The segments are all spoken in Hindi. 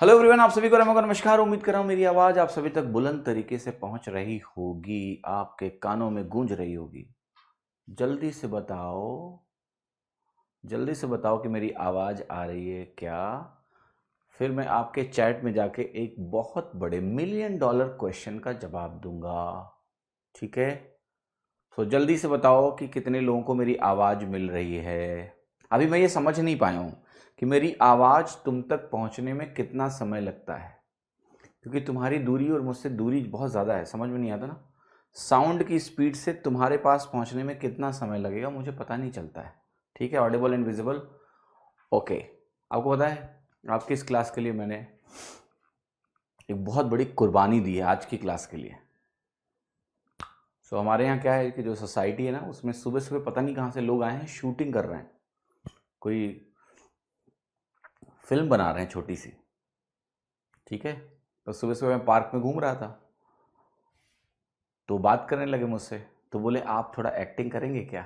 हेलो एवरीवन, आप सभी को रमो का नमस्कार। उम्मीद कर रहा हूँ मेरी आवाज़ आप सभी तक बुलंद तरीके से पहुंच रही होगी, आपके कानों में गूंज रही होगी। जल्दी से बताओ, जल्दी से बताओ कि मेरी आवाज़ आ रही है क्या। फिर मैं आपके चैट में जाके एक बहुत बड़े मिलियन डॉलर क्वेश्चन का जवाब दूंगा। ठीक है, तो जल्दी से बताओ कि कितने लोगों को मेरी आवाज़ मिल रही है। अभी मैं ये समझ नहीं पाया हूँ कि मेरी आवाज़ तुम तक पहुँचने में कितना समय लगता है, क्योंकि तुम्हारी दूरी और मुझसे दूरी बहुत ज़्यादा है। समझ में नहीं आता ना, साउंड की स्पीड से तुम्हारे पास पहुंचने में कितना समय लगेगा मुझे पता नहीं चलता है। ठीक है, ऑडिबल एंड विजिबल। ओके, आपको पता है आपकी इस क्लास के लिए मैंने एक बहुत बड़ी कुर्बानी दी है आज की क्लास के लिए। हमारे यहाँ क्या है कि जो सोसाइटी है ना, उसमें सुबह सुबह पता नहीं कहाँ से लोग आए हैं, शूटिंग कर रहे हैं, कोई फिल्म बना रहे हैं छोटी सी। ठीक है, तो सुबह सुबह मैं पार्क में घूम रहा था, तो बात करने लगे मुझसे, तो बोले आप थोड़ा एक्टिंग करेंगे क्या।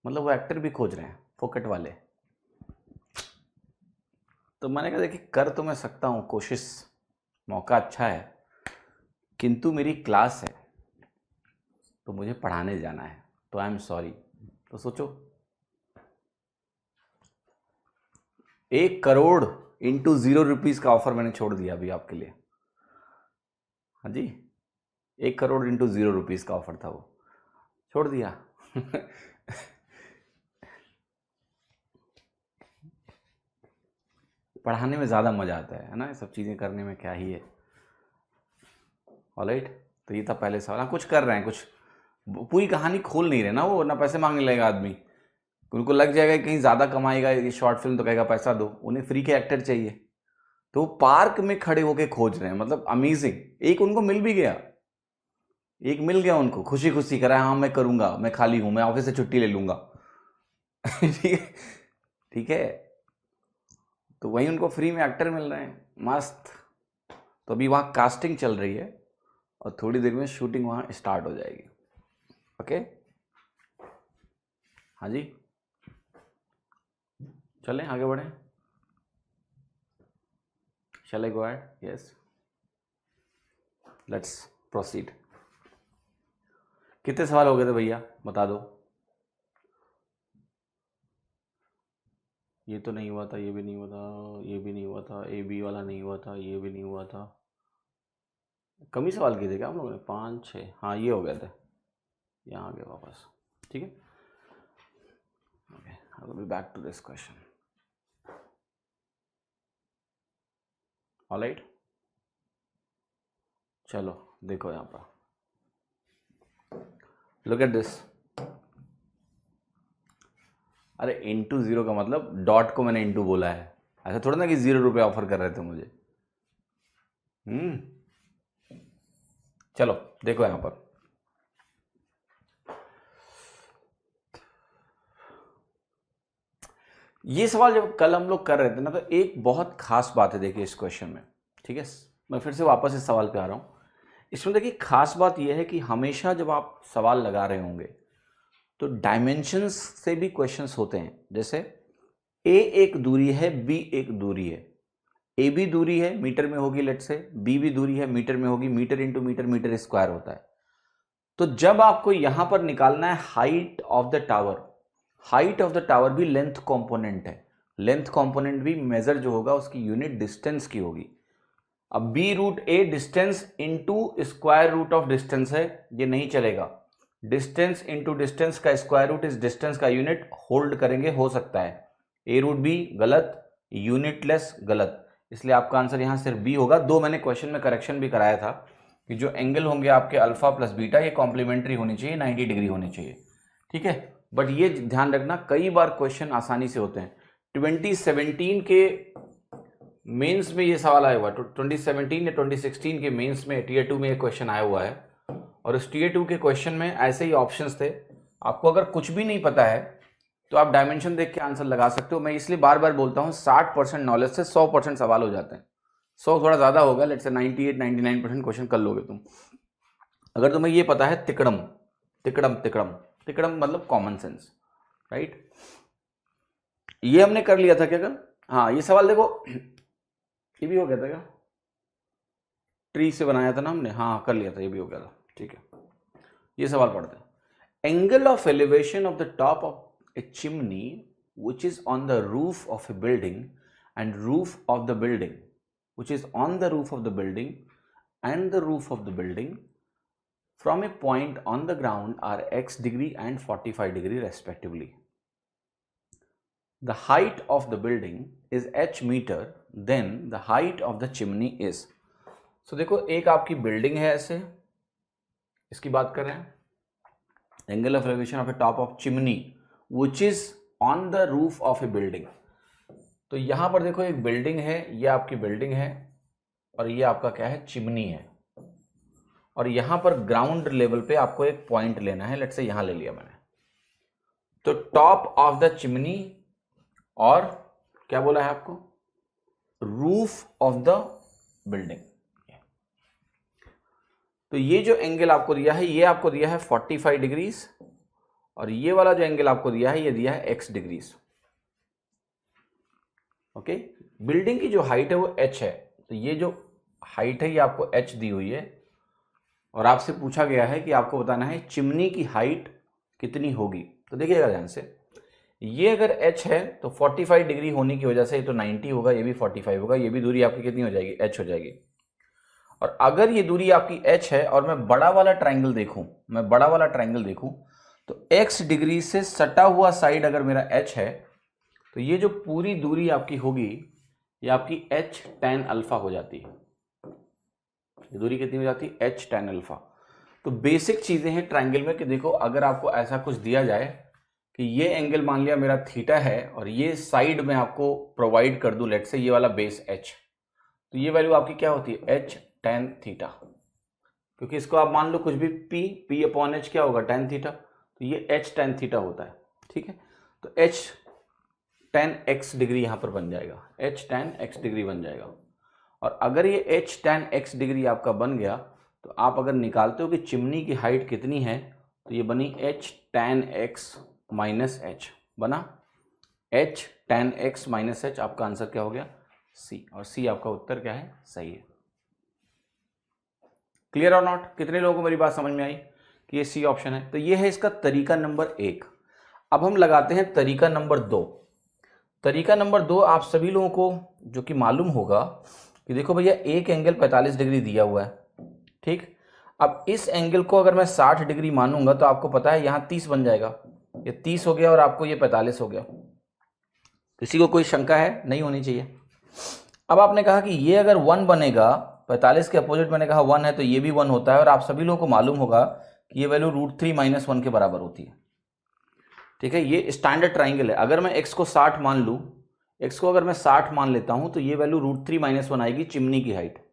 मतलब वो एक्टर भी खोज रहे हैं फोकट वाले। तो मैंने कहा देखिए, कर तो मैं सकता हूँ कोशिश, मौका अच्छा है, किंतु मेरी क्लास है तो मुझे पढ़ाने जाना है, तो आई एम सॉरी। तो सोचो, 1 करोड़ इंटू 0 रुपीज़ का ऑफर मैंने छोड़ दिया अभी आपके लिए। हाँ जी, 1 करोड़ इंटू 0 रुपीज़ का ऑफर था, वो छोड़ दिया। पढ़ाने में ज़्यादा मज़ा आता है ना, ये सब चीज़ें करने में क्या ही है। ऑलराइट, तो ये था पहले सवाल। हाँ, कुछ कर रहे हैं, कुछ पूरी कहानी खोल नहीं रहे ना, वो ना पैसे मांगने लगेगा आदमी, उनको लग जाएगा कि कहीं ज़्यादा कमाएगा ये शॉर्ट फिल्म, तो कहेगा पैसा दो। उन्हें फ्री के एक्टर चाहिए, तो वो पार्क में खड़े होके खोज रहे हैं। मतलब अमेजिंग, एक उनको मिल भी गया, एक मिल गया उनको, खुशी खुशी करा, हाँ मैं करूँगा, मैं खाली हूँ, मैं ऑफिस से छुट्टी ले लूँगा। ठीक है, ठीक है, तो वहीं उनको फ्री में एक्टर मिल रहे हैं, मस्त। तो अभी वहाँ कास्टिंग चल रही है और थोड़ी देर में शूटिंग वहाँ स्टार्ट हो जाएगी। ओके, हाँ जी, चलें आगे बढ़ें। Shall I go ahead? Yes, let's proceed. कितने सवाल हो गए थे भैया, बता दो। ये तो नहीं हुआ था, ये भी नहीं हुआ था, ये भी नहीं हुआ था, ए बी वाला नहीं हुआ था, ये भी नहीं हुआ था। कम ही सवाल किए थे क्या हम लोगों ने? 5 6, हाँ ये हो गए थे। यहाँ आ गए वापस। ठीक है, okay, I will be back to this question. Alright, चलो देखो यहाँ पर, लुक एट दिस। अरे इंटू जीरो का मतलब डॉट को मैंने इंटू बोला है, ऐसा थोड़ा ना कि 0 रुपये ऑफर कर रहे थे मुझे। चलो देखो यहाँ पर, ये सवाल जब कल हम लोग कर रहे थे ना, तो एक बहुत खास बात है देखिए इस क्वेश्चन में। ठीक है, मैं फिर से वापस इस सवाल पे आ रहा हूँ। इसमें देखिए खास बात यह है कि हमेशा जब आप सवाल लगा रहे होंगे तो डायमेंशंस से भी क्वेश्चंस होते हैं। जैसे ए एक दूरी है, बी एक दूरी है, ए भी दूरी है मीटर में होगी लेट से, बी भी दूरी है मीटर में होगी, metre into metre, metre square होता है। तो जब आपको यहां पर निकालना है height of the tower, height of the tower भी लेंथ कंपोनेंट है, लेंथ कंपोनेंट भी मेजर जो होगा उसकी यूनिट डिस्टेंस की होगी। अब B root A distance into square root of distance है, ये नहीं चलेगा। डिस्टेंस इंटू डिस्टेंस का स्क्वायर रूट इस डिस्टेंस का यूनिट होल्ड करेंगे, हो सकता है। ए रूट बी गलत, यूनिटलेस गलत, इसलिए आपका आंसर यहां सिर्फ बी होगा। दो मैंने क्वेश्चन में करेक्शन भी कराया था कि जो एंगल होंगे आपके अल्फा प्लस बीटा, ये कॉम्प्लीमेंट्री होनी चाहिए, 90 डिग्री होनी चाहिए। ठीक है, बट ये ध्यान रखना कई बार क्वेश्चन आसानी से होते हैं। 2017 के मेंस में ये सवाल आया हुआ, 2017 या 2016 के मेंस में टीयर 2 में ये क्वेश्चन आया हुआ है। और इस टीयर 2 के क्वेश्चन में ऐसे ही ऑप्शंस थे। आपको अगर कुछ भी नहीं पता है तो आप डायमेंशन देख के आंसर लगा सकते हो। मैं इसलिए बार बार बोलता हूँ 60% नॉलेज से 100% सवाल हो जाते हैं। 100 थोड़ा ज्यादा होगा, लेट्स से 98-99% क्वेश्चन कर लोगे तुम, अगर तुम्हें ये पता है तिकड़म तिकड़म तिकड़म। तिकड़म मतलब कॉमन सेंस, राइट। ये हमने कर लिया था क्या कल? हाँ, ये सवाल देखो, ये भी हो गया था क्या? ट्री से बनाया था ना हमने, हाँ कर लिया था, ये भी हो गया था। ठीक है, ये सवाल पढ़ते हैं। Angle of elevation of the top of A chimney which is on the roof of a building and roof of the building which is on the roof of the building and the roof of the building from a point on the ground are x degree and 45 degree respectively. The height of the building is h meter, then the height of the chimney is. So देखो, एक आपकी बिल्डिंग है ऐसे, इसकी बात कर रहे हैं, angle of elevation of A top of chimney which is on the roof of a building. तो यहां पर देखो एक बिल्डिंग है, ये आपकी बिल्डिंग है और ये आपका क्या है, चिमनी है। और यहां पर ग्राउंड लेवल पे आपको एक पॉइंट लेना है, लेट्स से यहां ले लिया मैंने। तो टॉप ऑफ द चिमनी और क्या बोला है आपको, रूफ ऑफ द बिल्डिंग। तो ये जो एंगल आपको दिया है, ये आपको दिया है 45 डिग्रीज, और ये वाला जो एंगल आपको दिया है, ये दिया है x डिग्रीज। ओके, बिल्डिंग की जो हाइट है वो h है, तो ये जो हाइट है ये आपको h दी हुई है, और आपसे पूछा गया है कि आपको बताना है चिमनी की हाइट कितनी होगी। तो देखिएगा ध्यान से, ये अगर h है तो 45 डिग्री होने की वजह से ये तो 90 होगा, ये भी 45 होगा, ये भी दूरी आपकी कितनी हो जाएगी, h हो जाएगी। और अगर ये दूरी आपकी h है और मैं बड़ा वाला ट्राइंगल देखूं, तो x डिग्री से सटा हुआ साइड अगर मेरा h है, तो ये जो पूरी दूरी आपकी होगी ये आपकी h tan अल्फा हो जाती है। ये दूरी कितनी हो जाती है, h tan अल्फा। तो बेसिक चीजें हैं ट्राइंगल में कि देखो, अगर आपको ऐसा कुछ दिया जाए कि ये एंगल मान लिया मेरा थीटा है और ये साइड में आपको प्रोवाइड कर दूं, लेट्स से ये वाला बेस h, तो ये वैल्यू आपकी क्या होती है, h tan थीटा। क्योंकि इसको आप मान लो कुछ भी p अपॉन h क्या होगा, tan थीटा, तो ये h tan थीटा होता है। ठीक है, तो h tan x डिग्री यहां पर बन जाएगा, h tan x डिग्री बन जाएगा। और अगर ये h tan x डिग्री आपका बन गया, तो आप अगर निकालते हो कि चिमनी की हाइट कितनी है, तो ये बनी h tan x minus h, बना h tan x minus h। आपका आंसर क्या हो गया, C, और C आपका उत्तर क्या है, सही है। क्लियर और नॉट? कितने लोगों को मेरी बात समझ में आई कि ये सी ऑप्शन है? तो ये है इसका तरीका नंबर 1। अब हम लगाते हैं तरीका नंबर 2। तरीका नंबर 2 आप सभी लोगों को जो कि मालूम होगा कि देखो भैया, एक एंगल 45 डिग्री दिया हुआ है, ठीक। अब इस एंगल को अगर मैं 60 डिग्री मानूंगा तो आपको पता है यहां 30 बन जाएगा, ये 30 हो गया और आपको ये 45 हो गया। किसी को कोई शंका है? नहीं होनी चाहिए। अब आपने कहा कि ये अगर 1 बनेगा, 45 के अपोजिट मैंने कहा 1 है, तो ये भी 1 होता है, और आप सभी लोगों को मालूम होगा कि ये वैल्यू √3 - 1 के बराबर होती है। ठीक है, ये स्टैंडर्ड ट्राइंगल है। अगर मैं x को 60 मान लूं, x को अगर मैं 60 मान लेता हूं, तो ये वैल्यू √3 - 1 आएगी चिमनी की हाइट।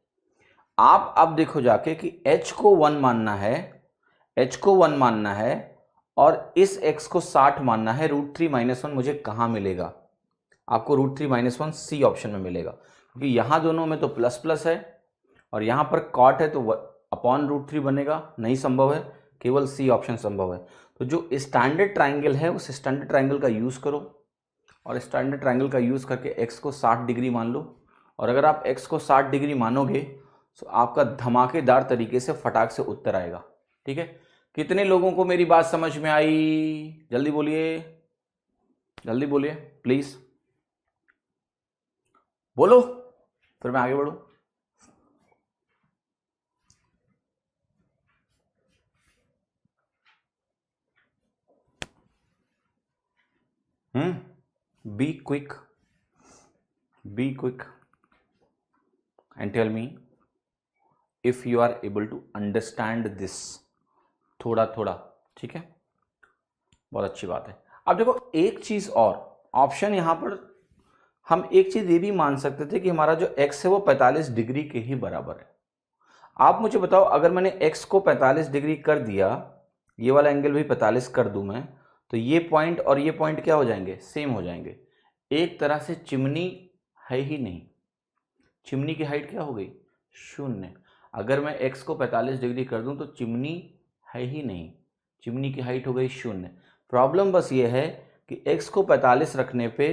आप अब देखो जाके कि h को 1 मानना है, h को 1 मानना है और इस x को 60 मानना है, √3 - 1 मुझे कहां मिलेगा? आपको √3 - 1 सी ऑप्शन में मिलेगा, क्योंकि यहां दोनों में तो प्लस प्लस है और यहां पर कॉट है, तो अपॉन √3 बनेगा, नहीं संभव है, केवल सी ऑप्शन संभव है। तो जो स्टैंडर्ड ट्राइंगल है उस स्टैंडर्ड ट्राइंगल का यूज करो, और स्टैंडर्ड ट्राइंगल का यूज करके x को 60 डिग्री मान लो, और अगर आप x को 60 डिग्री मानोगे तो आपका धमाकेदार तरीके से फटाक से उत्तर आएगा। ठीक है, कितने लोगों को मेरी बात समझ में आई? जल्दी बोलिए, जल्दी बोलिए प्लीज, बोलो, फिर मैं आगे बढ़ूं। Be quick and tell me if you are able to understand this थोड़ा थोड़ा। ठीक है, बहुत अच्छी बात है। अब देखो एक चीज और, ऑप्शन यहां पर हम एक चीज ये भी मान सकते थे कि हमारा जो x है वो 45 डिग्री के ही बराबर है। आप मुझे बताओ, अगर मैंने x को 45 डिग्री कर दिया, ये वाला एंगल भी 45 कर दूं मैं, तो ये पॉइंट और ये पॉइंट क्या हो जाएंगे, सेम हो जाएंगे। एक तरह से चिमनी है ही नहीं, चिमनी की हाइट क्या हो गई, 0। अगर मैं x को 45 डिग्री कर दूं तो चिमनी है ही नहीं, चिमनी की हाइट हो गई 0। प्रॉब्लम बस ये है कि x को 45 रखने पे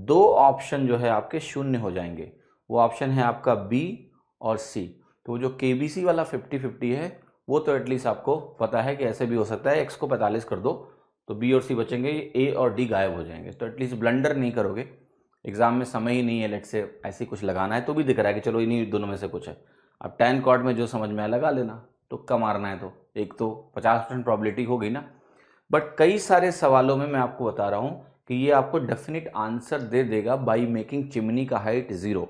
2 ऑप्शन जो है आपके 0 हो जाएंगे, वो ऑप्शन है आपका बी और सी। तो जो केबीसी वाला 50-50 है वो तो एटलीस्ट आपको पता है कि ऐसे भी हो सकता है, एक्स को 45 कर दो तो बी और सी बचेंगे, ए और डी गायब हो जाएंगे, तो एटलीस्ट ब्लंडर नहीं करोगे। एग्जाम में समय ही नहीं है, लेट से ऐसे कुछ लगाना है तो भी दिख रहा है कि चलो इन्हीं दोनों में से कुछ है, अब 10 कॉर्ड में जो समझ में आया लगा लेना, तुक्का मारना है तो एक तो 50% प्रोबेबिलिटी हो गई ना। बट कई सारे सवालों में मैं आपको बता रहा हूँ कि ये आपको डेफिनेट आंसर दे देगा बाई मेकिंग चिमनी का हाइट 0,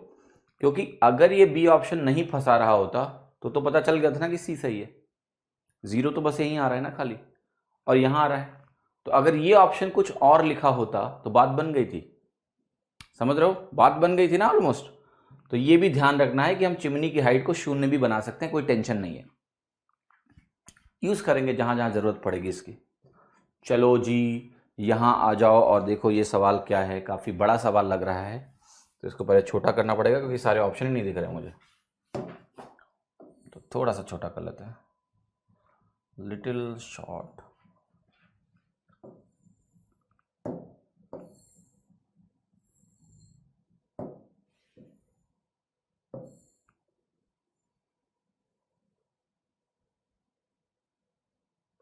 क्योंकि अगर ये बी ऑप्शन नहीं फंसा रहा होता तो पता चल गया था ना कि सी सही है। 0 तो बस यहीं आ रहा है ना खाली, और यहां आ रहा है, तो अगर ये ऑप्शन कुछ और लिखा होता तो बात बन गई थी, समझ रहे हो, बात बन गई थी ना ऑलमोस्ट। तो ये भी ध्यान रखना है कि हम चिमनी की हाइट को 0 भी बना सकते हैं, कोई टेंशन नहीं है, यूज करेंगे जहां जहां जरूरत पड़ेगी इसकी। चलो जी यहां आ जाओ और देखो ये सवाल क्या है, काफी बड़ा सवाल लग रहा है, तो इसको पहले छोटा करना पड़ेगा क्योंकि सारे ऑप्शन ही नहीं दिख रहे मुझे, तो थोड़ा सा छोटा कर लेते हैं, लिटिल शॉर्ट।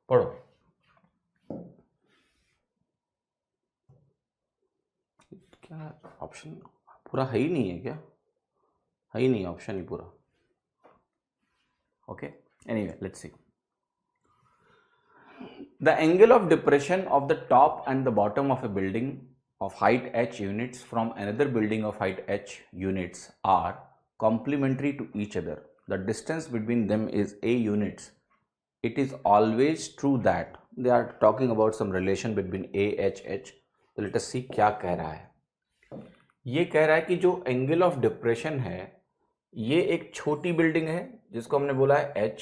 पढ़ो, क्या ऑप्शन पूरा है ही नहीं है क्या, है ही नहीं ऑप्शन ही पूरा। Okay, anyway let's see. The angle of depression of the top and the bottom of a building of height h units from another building of height h units are complementary to each other. The distance between them is a units. It is always true that they are talking about some relation between a h h. तो let us see क्या कह रहा है। ये कह रहा है कि जो एंगल ऑफ डिप्रेशन है ये एक छोटी बिल्डिंग है जिसको हमने बोला है h,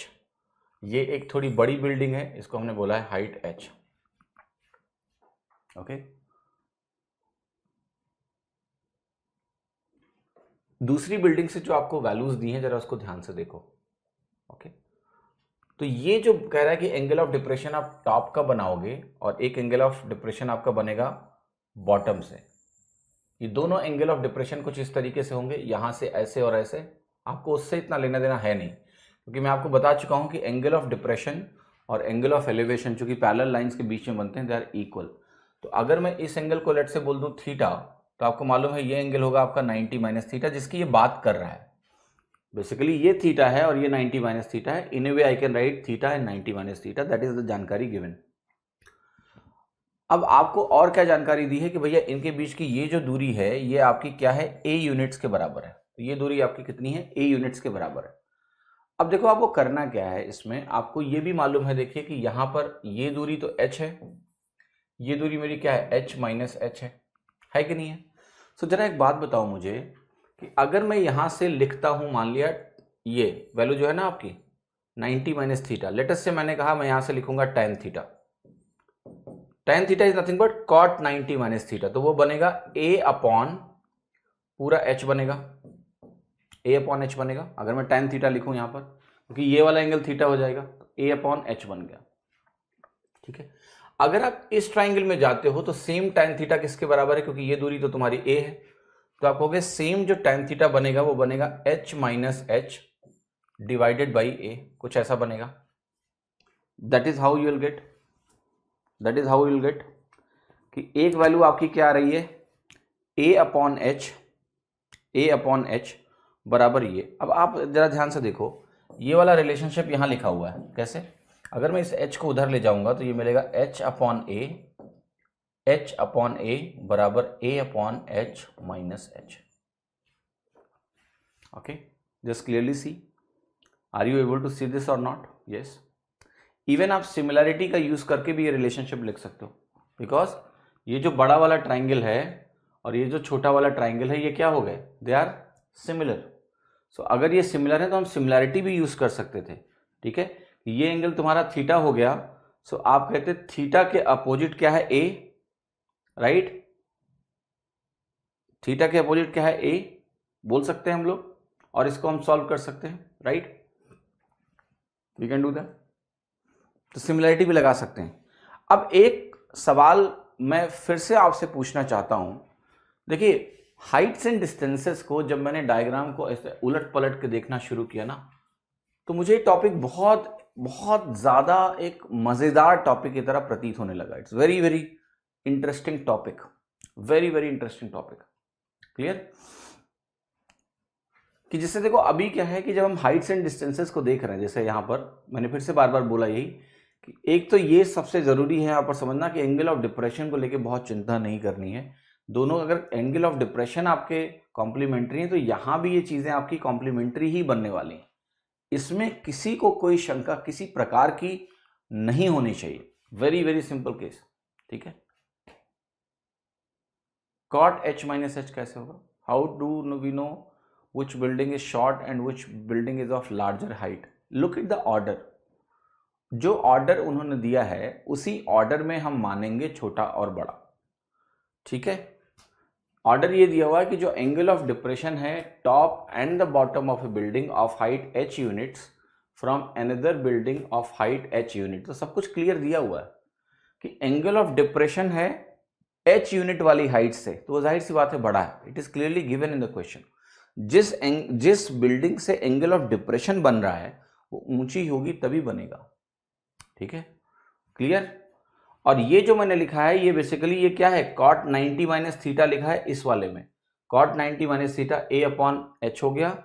ये एक थोड़ी बड़ी बिल्डिंग है इसको हमने बोला है हाइट h। ओके, दूसरी बिल्डिंग से जो आपको वैल्यूज दी हैं जरा उसको ध्यान से देखो। ओके, तो ये जो कह रहा है कि एंगल ऑफ डिप्रेशन आप टॉप का बनाओगे और एक एंगल ऑफ डिप्रेशन आपका बनेगा बॉटम से, ये दोनों एंगल ऑफ डिप्रेशन कुछ इस तरीके से होंगे, यहां से ऐसे और ऐसे, आपको उससे इतना लेना देना है नहीं, क्योंकि मैं आपको बता चुका हूं कि एंगल ऑफ डिप्रेशन और एंगल ऑफ एलिवेशन जो कि पैरेलल लाइंस के बीच में बनते हैं दे आर इक्वल। तो अगर मैं इस एंगल को लेट से बोल दूं थीटा, तो आपको मालूम है ये एंगल होगा आपका 90 माइनस थीटा, जिसकी ये बात कर रहा है। बेसिकली ये थीटा है और ये 90 माइनस थीटा है, in a way I can write theta and 90 minus theta, that is the जानकारी गिवन। अब आपको और क्या जानकारी दी है कि भैया इनके बीच की ये जो दूरी है ये आपकी क्या है, a यूनिट्स के बराबर है। तो ये दूरी आपकी कितनी है, a यूनिट्स के बराबर है। अब देखो आपको करना क्या है, इसमें आपको ये भी मालूम है, देखिए कि यहां पर ये दूरी तो h है, ये दूरी मेरी क्या है, h माइनस h है कि नहीं है। सो जरा एक बात बताओ मुझे कि अगर मैं यहां से लिखता हूं, मान लिया ये वैल्यू जो है ना आपकी 90 माइनस थीटा, लेटेस्ट से मैंने कहा मैं यहां से लिखूंगा tan theta, tan theta is nothing but cot 90 minus theta, तो वो बनेगा a अपॉन पूरा h बनेगा, a अपॉन h बनेगा। अगर मैं tan थीटा लिखूं यहां पर, क्योंकि ये वाला एंगल थीटा हो जाएगा, तो a अपॉन h बन गया, ठीक है। अगर आप इस ट्राइंगल में जाते हो तो सेम tan थीटा किसके बराबर है, क्योंकि ये दूरी तो तुम्हारी a है, तो आप कहोगे सेम जो tan थीटा बनेगा वो बनेगा h minus h divided by a, कुछ ऐसा बनेगा। That is how you will get कि एक वैल्यू आपकी क्या आ रही है, a अपॉन h बराबर ये। अब आप जरा ध्यान से देखो, ये वाला रिलेशनशिप यहां लिखा हुआ है, कैसे, अगर मैं इस h को उधर ले जाऊंगा तो ये मिलेगा h अपॉन a बराबर a upon h minus h। Okay, just clearly see, are you able to see this or not? Yes, even आप सिमिलैरिटी का यूज करके भी ये रिलेशनशिप लिख सकते हो, बिकॉज ये जो बड़ा वाला ट्राइंगल है और ये जो छोटा वाला ट्राइंगल है ये क्या हो गए, दे आर सिमिलर। सो अगर ये सिमिलर है तो हम सिमिलैरिटी भी यूज कर सकते थे, ठीक है। ये एंगल तुम्हारा थीटा हो गया, सो आप कहते थीटा के अपोजिट क्या है, a, राइट, थीटा के अपोजिट क्या है, a बोल सकते हैं हम लोग, और इसको हम सॉल्व कर सकते हैं, right, we can do that. तो सिमिलैरिटी भी लगा सकते हैं। अब एक सवाल मैं फिर से आपसे पूछना चाहता हूं, देखिए हाइट्स एंड डिस्टेंसेस को जब मैंने डायग्राम को ऐसे उलट पलट के देखना शुरू किया ना, तो मुझे ये टॉपिक बहुत बहुत ज़्यादा एक मज़ेदार टॉपिक की तरह प्रतीत होने लगा. It's very very interesting topic, very very interesting topic. Clear? कि जिससे देखो अभी क्या है कि जब हम हाइट्स एंड डिस्टेंसेस को देख रहे हैं, जैसे यहाँ पर मैंने फिर से बार बार बोला यही कि एक तो ये सबसे ज़रूरी है यहाँ पर समझना कि एंगल ऑफ डिप्रेशन को लेके बहुत चिंता नहीं करनी है. दोनों अगर एंगल ऑफ डिप्रेशन आपके कॉम्प्लीमेंट्री हैं तो यहाँ भी ये चीज़ें आपकी कॉम्प्लीमेंट्री ही बनने वाली हैं. इसमें किसी को कोई शंका किसी प्रकार की नहीं होनी चाहिए. Very very simple case. ठीक है. कॉट h माइनस एच कैसे होगा? How do we know which building is short and which building is of larger height? Look at the order. जो ऑर्डर उन्होंने दिया है उसी ऑर्डर में हम मानेंगे छोटा और बड़ा. ठीक है. ऑर्डर ये दिया हुआ है कि जो एंगल ऑफ डिप्रेशन है top and the bottom of a building of height h units from another building of height h unit. तो सब कुछ क्लियर दिया हुआ है कि एंगल ऑफ डिप्रेशन है h यूनिट वाली हाइट से, तो वो जाहिर सी बात है बड़ा है. It is clearly given in the question. जिस बिल्डिंग से एंगल ऑफ डिप्रेशन बन रहा है वो ऊंची होगी तभी बनेगा. ठीक है. क्लियर? और ये जो मैंने लिखा है ये बेसिकली ये क्या है? कॉट 90 माइनस थीटा लिखा है इस वाले में. Cot 90 minus theta a upon H हो गया,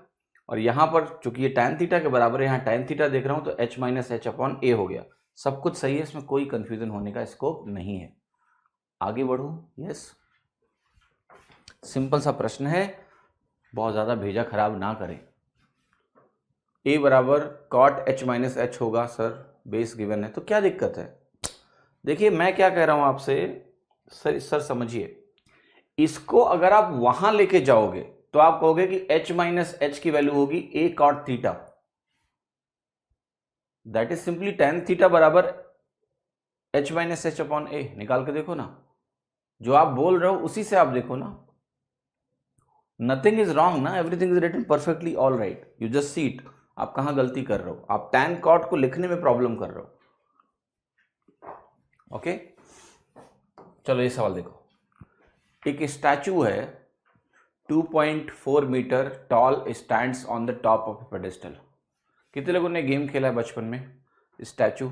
और यहां पर चूंकि ये tan थीटा के बराबर है, यहां tan थीटा देख रहा हूं तो h minus H upon a हो गया. सब कुछ सही है, इसमें कोई कंफ्यूजन होने का स्कोप नहीं है. आगे बढ़ू. यस, सिंपल सा प्रश्न है, बहुत ज़्यादा भेजा खराब ना करें. a बराबर कॉट h माइनस एच होगा सर, बेस गिवन है तो क्या दिक्कत है? देखिए मैं क्या कह रहा हूं आपसे, सर समझिए, इसको अगर आप वहां लेके जाओगे तो आप कहोगे कि h माइनस एच की वैल्यू होगी a cot theta. That is simply tan theta बराबर h minus H upon a. निकाल के देखो ना, जो आप बोल रहे हो उसी से आप देखो ना. नथिंग इज रॉन्ग ना, everything is written perfectly all right. You just see it. आप कहां गलती कर रहे हो? आप tan कॉट को लिखने में प्रॉब्लम कर रहे हो. ओके चलो ये सवाल देखो. एक स्टैचू है 2.4 metre tall, stands on the top of a pedestal. कितने लोगों ने गेम खेला है बचपन में? स्टैचू.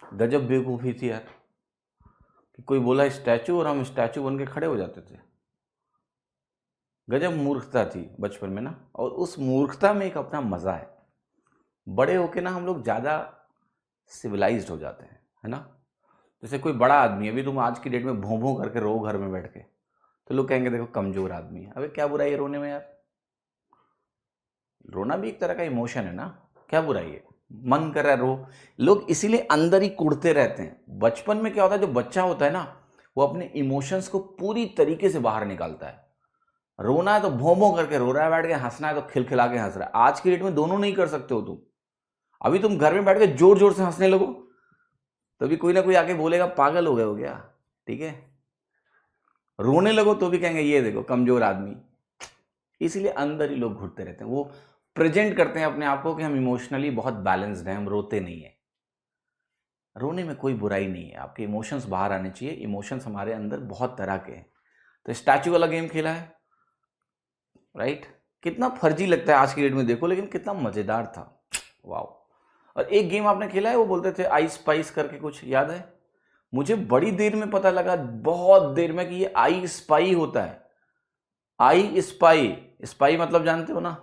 गजब बेवकूफ़ी थी यार कि कोई बोला स्टैचू और हम स्टैचू बन के खड़े हो जाते थे. गजब मूर्खता थी बचपन में ना, और उस मूर्खता में एक अपना मज़ा है. बड़े होके ना हम लोग ज़्यादा सिविलाइज्ड हो जाते हैं, है ना. जैसे कोई बड़ा आदमी, अभी तुम आज की डेट में भों भों करके रो घर में बैठ के, तो लोग कहेंगे देखो कमज़ोर आदमी है. अबे क्या बुराई है रोने में यार? रोना भी एक तरह का इमोशन है ना, क्या बुराई है? मन कर रहा है रो. लोग इसीलिए अंदर ही कूदते रहते हैं. बचपन में क्या होता है, जो बच्चा होता है ना वो अपने इमोशंस को पूरी तरीके से बाहर निकालता है. रोना है तो भों भों करके रो रहा है बैठ के, हंसना है तो खिलखिला के हंस रहा है. आज की डेट में दोनों नहीं कर सकते हो तुम. अभी तुम घर में बैठ के जोर जोर से हंसने लगो तो भी कोई ना कोई आके बोलेगा पागल हो गए हो क्या. ठीक है. रोने लगो तो भी कहेंगे ये देखो कमजोर आदमी. इसीलिए अंदर ही लोग घुटते रहते हैं. वो प्रेजेंट करते हैं अपने आप को कि हम इमोशनली बहुत बैलेंस्ड हैं, हम रोते नहीं है. रोने में कोई बुराई नहीं है. आपके इमोशंस बाहर आने चाहिए. इमोशंस हमारे अंदर बहुत तरह के हैं. तो स्टैचू वाला गेम खेला है राइट. कितना फर्जी लगता है आज की डेट में देखो, लेकिन कितना मजेदार था. वाह. और एक गेम आपने खेला है, वो बोलते थे आई स्पाइस करके, कुछ याद है? मुझे बड़ी देर में पता लगा, बहुत देर में, कि ये आई स्पाई होता है. I spy. स्पाई मतलब जानते हो ना,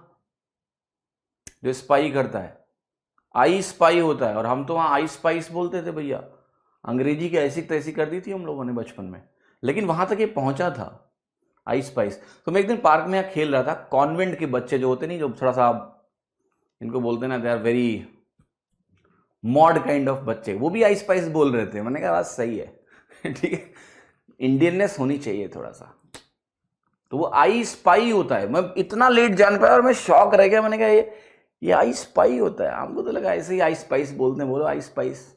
जो स्पाई करता है. आई स्पाई होता है, और हम तो वहाँ आई स्पाइस बोलते थे भैया. अंग्रेजी की ऐसी तैसी कर दी थी हम लोगों ने बचपन में, लेकिन वहां तक ये पहुंचा था आई स्पाइस. तो मैं एक दिन पार्क में यहाँ खेल रहा था. कॉन्वेंट के बच्चे जो होते नहीं, जो थोड़ा सा इनको बोलते ना, they are very mod kind of बच्चे, वो भी आई स्पाइस बोल रहे थे. मैंने कहा बात सही है. ठीक है, इंडियननेस होनी चाहिए थोड़ा सा. तो वो आई स्पाई होता है. मैं इतना लेट जान पाया और मैं शॉक रह गया. मैंने कहा ये आई स्पाई होता है. हमको तो लगा ऐसे ही आई स्पाइस बोलते हैं. बोलो आई स्पाइस,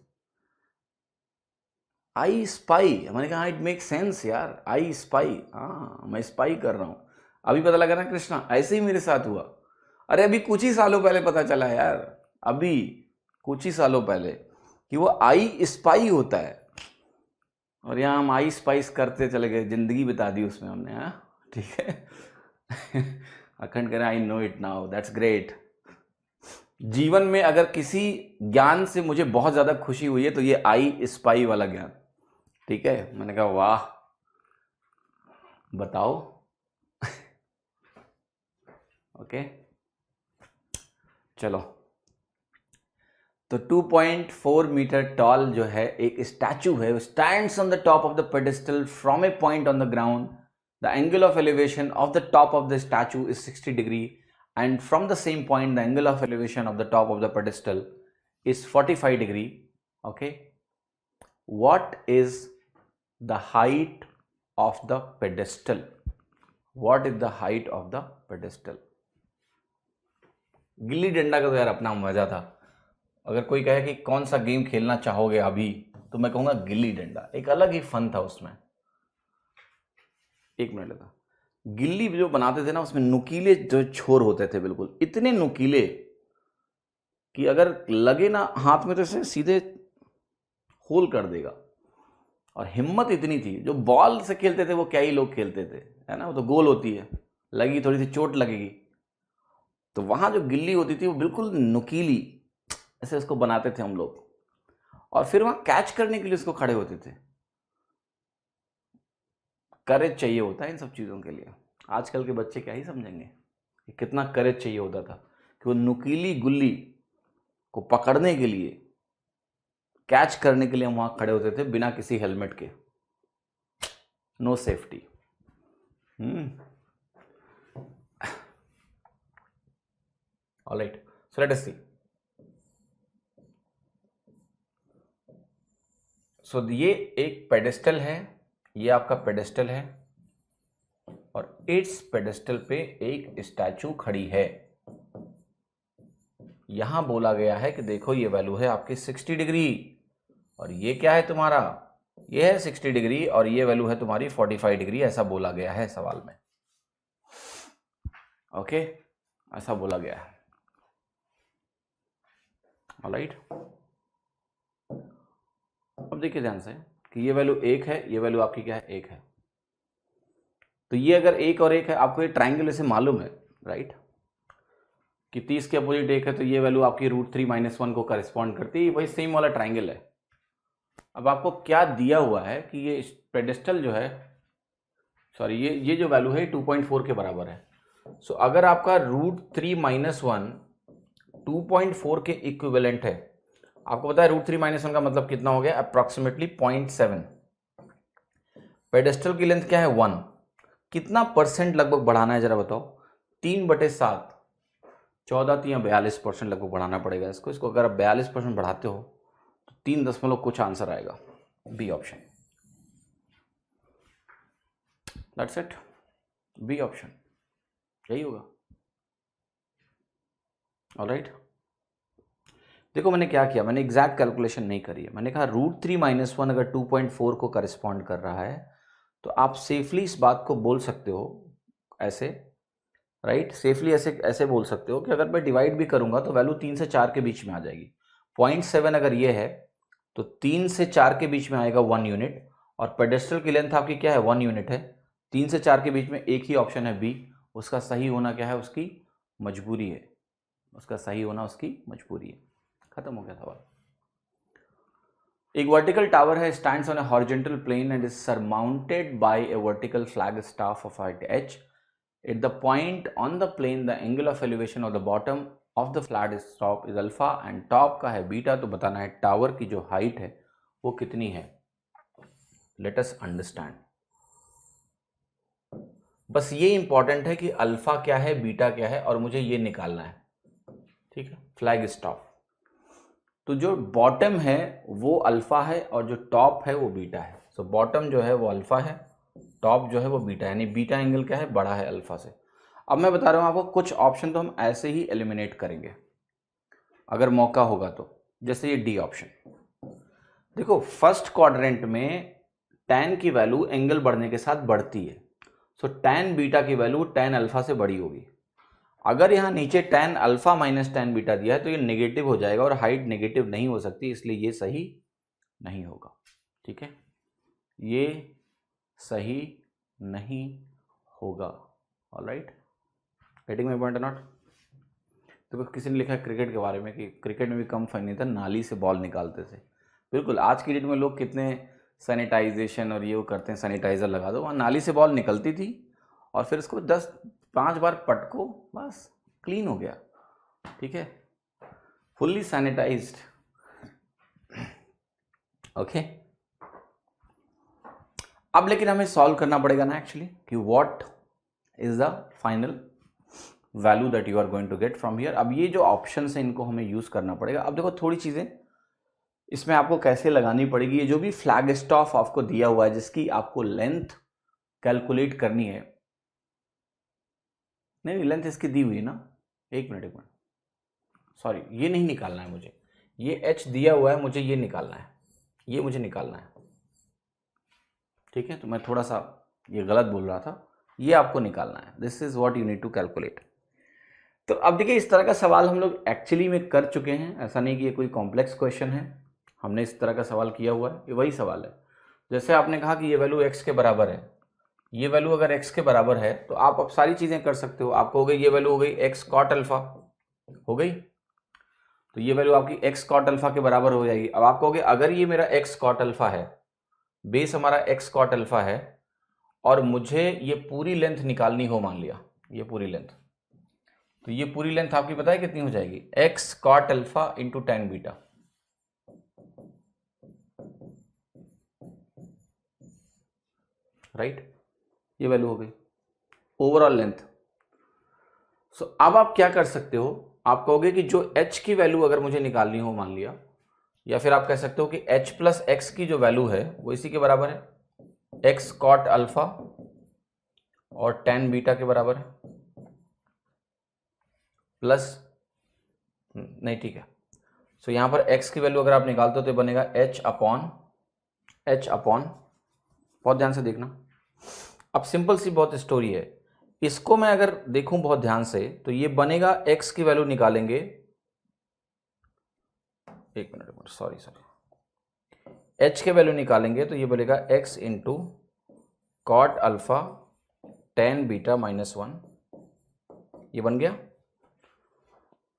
आई स्पाई. मैंने कहा इट मेक सेंस यार, आई स्पाई. हाँ मैं स्पाई कर रहा हूँ. अभी पता लगा ना कृष्णा, ऐसे ही मेरे साथ हुआ. अरे अभी कुछ ही सालों पहले पता चला यार, अभी कुछ ही सालों पहले, कि वो आई स्पाई होता है. और यहाँ हम आइस पाइस करते चले गए, जिंदगी बिता दी उसमें हमने। हाँ ठीक है। अखंड कह रहे I know it now, that's great. जीवन में अगर किसी ज्ञान से मुझे बहुत ज़्यादा खुशी हुई है तो ये आई स्पाई वाला ज्ञान। ठीक है, मैंने कहा वाह, बताओ। ओके चलो, तो 2.4 मीटर टॉल जो है एक स्टैचू है, stands on the top of the pedestal from A point on the ground. The angle of elevation of the top of the statue is 60 degree and from the same point the angle of elevation of the top of the pedestal is 45 degree. Okay, what is the height of the pedestal? What is the height of the pedestal? Gilli danda का तो यार अपना मजा था। अगर कोई कहे कि कौन सा गेम खेलना चाहोगे अभी, तो मैं कहूंगा गिल्ली डंडा। एक अलग ही फन था उसमें। एक मिनट लगा। गिल्ली जो बनाते थे ना, उसमें नुकीले जो छोर होते थे, बिल्कुल इतने नुकीले कि अगर लगे ना हाथ में तो इसे सीधे होल कर देगा। और हिम्मत इतनी थी, जो बॉल से खेलते थे वो क्या ही लोग खेलते थे, है ना, वो तो गोल होती है, लगी थोड़ी सी चोट लगेगी। तो वहां जो गिल्ली होती थी वो बिल्कुल नुकीली, ऐसे उसको बनाते थे हम लोग, और फिर वहां कैच करने के लिए उसको खड़े होते थे। करेज चाहिए होता है इन सब चीज़ों के लिए। आजकल के बच्चे क्या ही समझेंगे कि कितना करेज चाहिए होता था कि वो नुकीली गुल्ली को पकड़ने के लिए, कैच करने के लिए हम वहां खड़े होते थे बिना किसी हेलमेट के। No safety. Alright, so let us see. So ये एक पेडेस्टल है, ये आपका पेडेस्टल है, और इस पेडेस्टल पे एक स्टैचू खड़ी है। यहां बोला गया है कि देखो ये वैल्यू है आपकी 60 डिग्री, और ये क्या है तुम्हारा, ये है 60 डिग्री, और ये वैल्यू है तुम्हारी 45 डिग्री। ऐसा बोला गया है सवाल में। ओके, ऐसा बोला गया है। ऑलराइट, अब देखिए ध्यान से कि ये वैल्यू 1 है, ये वैल्यू आपकी क्या है, 1 है। तो ये अगर 1 और 1 है, आपको ये ट्राइंगल ऐसे मालूम है राइट, कि 30 के अपोजिट 1 है, तो ये वैल्यू आपकी √3 - 1 को करिस्पॉन्ड करती है। वही सेम वाला ट्राइंगल है। अब आपको क्या दिया हुआ है कि ये पेडेस्टल जो है, सॉरी, ये जो वैल्यू है 2.4 के बराबर है। सो अगर आपका √3 - 1 2.4 के इक्विवेलेंट है, आपको पता है √3 - 1 का मतलब कितना हो गया, अप्रोक्सीमेटली 0.7। पेडेस्टल की लेंथ क्या है, 1। कितना परसेंट लगभग बढ़ाना है जरा बताओ, 3/7, 14 या 42% लगभग बढ़ाना पड़ेगा इसको। अगर आप 42% बढ़ाते हो तो 3 दशमलव कुछ आंसर आएगा, B option. That's it, B option यही होगा। ऑलराइट, देखो मैंने क्या किया, मैंने एग्जैक्ट कैलकुलेशन नहीं करी है। मैंने कहा √3 - 1 अगर 2.4 को करिस्पॉन्ड कर रहा है, तो आप सेफली इस बात को बोल सकते हो ऐसे, राइट, सेफली ऐसे बोल सकते हो कि अगर मैं डिवाइड भी करूंगा तो वैल्यू 3 से 4 के बीच में आ जाएगी। 0.7 अगर ये है तो 3 से 4 के बीच में आएगा 1 यूनिट, और पेडेस्टल की लेंथ आपकी क्या है, 1 यूनिट है। 3 से 4 के बीच में एक ही ऑप्शन है बी। उसका सही होना क्या है, उसकी मजबूरी है, उसका सही होना उसकी मजबूरी है। खत्म हो गया सवाल। एक वर्टिकल टावर है, stands on a horizontal plane and is surmounted by a vertical flag staff of height h. At the point on the plane, the angle of elevation of the bottom of the flat stop is alpha and top का है बीटा। तो बताना है टावर की जो हाइट है वो कितनी है। Let us understand. बस ये इंपॉर्टेंट है कि अल्फा क्या है, बीटा क्या है, और मुझे ये निकालना है। ठीक है, फ्लैग स्टॉप। तो जो बॉटम है वो अल्फा है और जो टॉप है वो बीटा है। सो बॉटम जो है वो अल्फा है, टॉप जो है वो बीटा है, यानी बीटा एंगल क्या है, बड़ा है अल्फा से। अब मैं बता रहा हूं आपको, कुछ ऑप्शन तो हम ऐसे ही एलिमिनेट करेंगे अगर मौका होगा तो, जैसे ये डी ऑप्शन। देखो फर्स्ट क्वाड्रेंट में tan की वैल्यू एंगल बढ़ने के साथ बढ़ती है, सो tan बीटा की वैल्यू tan अल्फा से बड़ी होगी। अगर यहाँ नीचे tan अल्फा - tan बीटा दिया है तो ये नेगेटिव हो जाएगा, और हाइट नेगेटिव नहीं हो सकती, इसलिए ये सही नहीं होगा। ठीक है, ये सही नहीं होगा। ऑलराइट, गेटिंग माय पॉइंट और नॉट? तो किसी ने लिखा है क्रिकेट के बारे में कि क्रिकेट में भी कम फन नहीं था, नाली से बॉल निकालते थे। बिल्कुल, आज की डेट में लोग कितने सैनिटाइजेशन और ये वो करते हैं, सैनिटाइज़र लगा दो, वहाँ नाली से बॉल निकलती थी और फिर उसको 5 बार पटको, बस क्लीन हो गया। ठीक है, फुल्ली सैनिटाइज्ड। ओके, अब लेकिन हमें सॉल्व करना पड़ेगा ना एक्चुअली कि what is the final value that you are going to get from here. अब ये जो ऑप्शन है इनको हमें यूज करना पड़ेगा। अब देखो थोड़ी चीजें इसमें आपको कैसे लगानी पड़ेगी। ये जो भी फ्लैग स्टॉफ आपको दिया हुआ है जिसकी आपको लेंथ कैलकुलेट करनी है, नहीं लेंथ इसकी दी हुई है ना, एक मिनट सॉरी, ये नहीं निकालना है मुझे, ये h दिया हुआ है, मुझे ये निकालना है, ये मुझे निकालना है। ठीक है, तो मैं थोड़ा सा ये गलत बोल रहा था, ये आपको निकालना है। This is what you need to calculate. तो अब देखिए इस तरह का सवाल हम लोग एक्चुअली में कर चुके हैं, ऐसा नहीं कि ये कोई कॉम्प्लेक्स क्वेश्चन है, हमने इस तरह का सवाल किया हुआ है। ये वही सवाल है, जैसे आपने कहा कि ये वैल्यू x के बराबर है, ये वैल्यू अगर x के बराबर है तो आप अब सारी चीजें कर सकते हो। आपको हो गई ये वैल्यू हो गई x कॉट अल्फा हो गई, तो ये वैल्यू आपकी x कॉट अल्फा के बराबर हो जाएगी। अब आपको हो गया अगर ये मेरा x कॉट अल्फा है, बेस हमारा x कॉट अल्फा है, और मुझे ये पूरी लेंथ निकालनी हो, मान लिया ये पूरी लेंथ, तो ये पूरी लेंथ आपकी पता है कितनी हो जाएगी, x cot alpha into tan beta. Right, ये वैल्यू हो गई ओवरऑल लेंथ। सो अब आप क्या कर सकते हो, आप कहोगे कि जो h की वैल्यू अगर मुझे निकालनी हो मान लिया, या फिर आप कह सकते हो कि h प्लस x की जो वैल्यू है वो इसी के बराबर है, x कॉट अल्फा और tan बीटा के बराबर है, प्लस नहीं, ठीक है। सो यहां पर x की वैल्यू अगर आप निकालते हो तो बनेगा h अपॉन, बहुत ध्यान से देखना। अब सिंपल सी बहुत स्टोरी है, इसको मैं अगर देखूं बहुत ध्यान से तो ये बनेगा x की वैल्यू निकालेंगे, एक मिनट सॉरी, h के वैल्यू निकालेंगे तो ये बनेगा x into cot alpha tan beta -1, ये बन गया।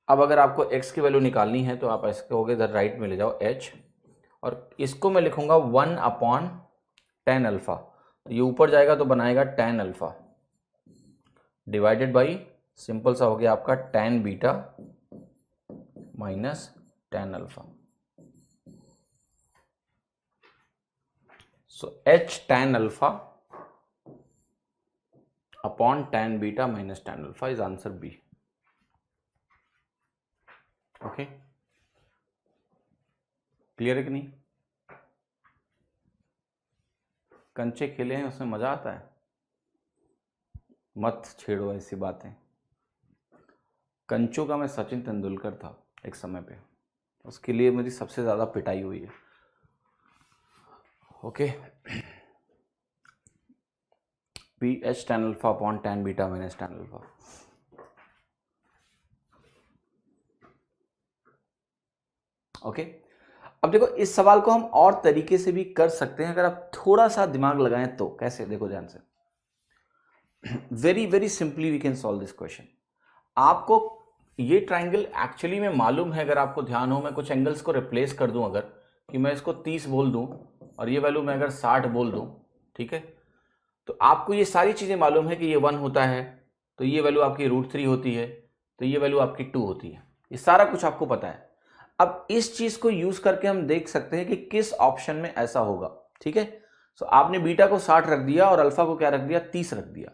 अब अगर आपको x की वैल्यू निकालनी है तो आप ऐसे कहोगे इधर राइट में ले जाओ h, और इसको मैं लिखूंगा 1 अपॉन tan अल्फा, ये ऊपर जाएगा तो बनाएगा tan alpha divided by, simple सा हो गया आपका tan beta minus tan alpha. So h tan alpha upon tan beta minus tan alpha is answer B. Okay, clear है कि नहीं? कंचे खेले हैं उसमें मजा आता है, मत छेड़ो ऐसी बातें। कंचों का मैं सचिन तेंदुलकर था एक समय पे, उसके लिए मेरी सबसे ज्यादा पिटाई हुई है। Okay, P H tan alpha upon tan beta minus tan alpha. Okay, अब देखो इस सवाल को हम और तरीके से भी कर सकते हैं अगर आप थोड़ा सा दिमाग लगाएं तो। कैसे, देखो ध्यान से, very very simply we can solve this question. आपको ये ट्राइंगल एक्चुअली में मालूम है, अगर आपको ध्यान हो, मैं कुछ एंगल्स को रिप्लेस कर दूं, अगर कि मैं इसको 30 बोल दूं और ये वैल्यू मैं अगर 60 बोल दूं, ठीक है, तो आपको ये सारी चीजें मालूम है कि ये 1 होता है, तो ये वैल्यू आपकी √3 होती है, तो ये वैल्यू आपकी 2 होती है, ये सारा कुछ आपको पता है। अब इस चीज को यूज करके हम देख सकते हैं कि किस ऑप्शन में ऐसा होगा। ठीक है, सो आपने बीटा को 60 रख दिया और अल्फा को क्या रख दिया, 30 रख दिया।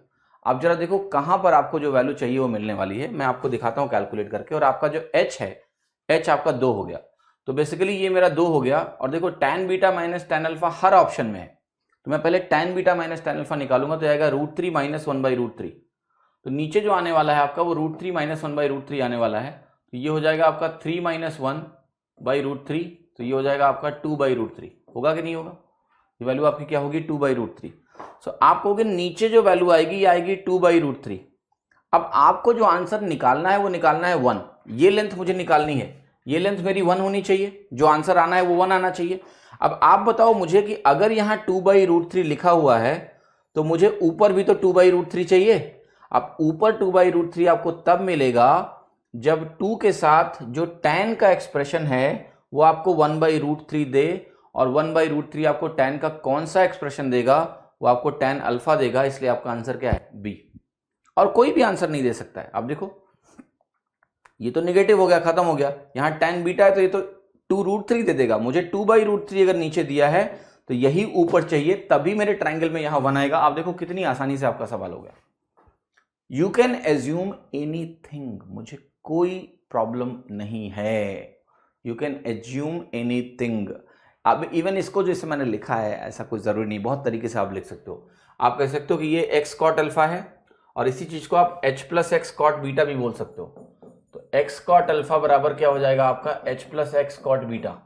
अब जरा देखो कहां पर आपको जो वैल्यू चाहिए वो मिलने वाली है, मैं आपको दिखाता हूं कैलकुलेट करके। और आपका जो h है, h आपका 2 हो गया, तो बेसिकली ये मेरा 2 हो गया। और देखो tan beta minus tan alpha हर ऑप्शन में है, तो मैं पहले tan beta minus tan alpha निकालूंगा तो आएगा √3 माइनस 1/√3। तो नीचे जो आने वाला है आपका वो √3 माइनस 1/√3 आने वाला है, तो ये हो जाएगा आपका 3 माइनस 1/√3, तो ये हो जाएगा आपका 2/√3। होगा कि नहीं होगा? ये वैल्यू आपकी क्या होगी, 2/√3। सो आप कहोगे नीचे जो वैल्यू आएगी ये आएगी 2/√3। अब आपको जो आंसर निकालना है वो निकालना है 1, ये लेंथ मुझे निकालनी है, ये लेंथ मेरी 1 होनी चाहिए, जो आंसर आना है वो 1 आना चाहिए। अब आप बताओ मुझे कि अगर यहाँ 2/√3 लिखा हुआ है तो मुझे ऊपर भी तो 2/√3 चाहिए। अब ऊपर 2/√3 आपको तब मिलेगा जब 2 के साथ जो tan का एक्सप्रेशन है वो आपको 1/√3 दे, और 1/√3 आपको tan का कौन सा एक्सप्रेशन देगा, वो आपको tan अल्फा देगा, इसलिए आपका आंसर क्या है? बी। और कोई भी आंसर नहीं दे सकता है। आप देखो ये तो निगेटिव हो गया, खत्म हो गया। यहां tan बीटा है तो ये तो 2√3 दे देगा। मुझे 2/√3 अगर नीचे दिया है तो यही ऊपर चाहिए, तभी मेरे ट्राइंगल में यहां 1 आएगा। आप देखो कितनी आसानी से आपका सवाल हो गया। यू कैन एज्यूम एनीथिंग, मुझे कोई प्रॉब्लम नहीं है। You can assume anything. अब इवन इसको जैसे मैंने लिखा है ऐसा कोई जरूरी नहीं, बहुत तरीके से आप लिख सकते हो। आप कह सकते हो कि ये x cot अल्फा है, और इसी चीज को आप h + x cot बीटा भी बोल सकते हो। तो x cot अल्फा बराबर क्या हो जाएगा आपका? h + x cot beta.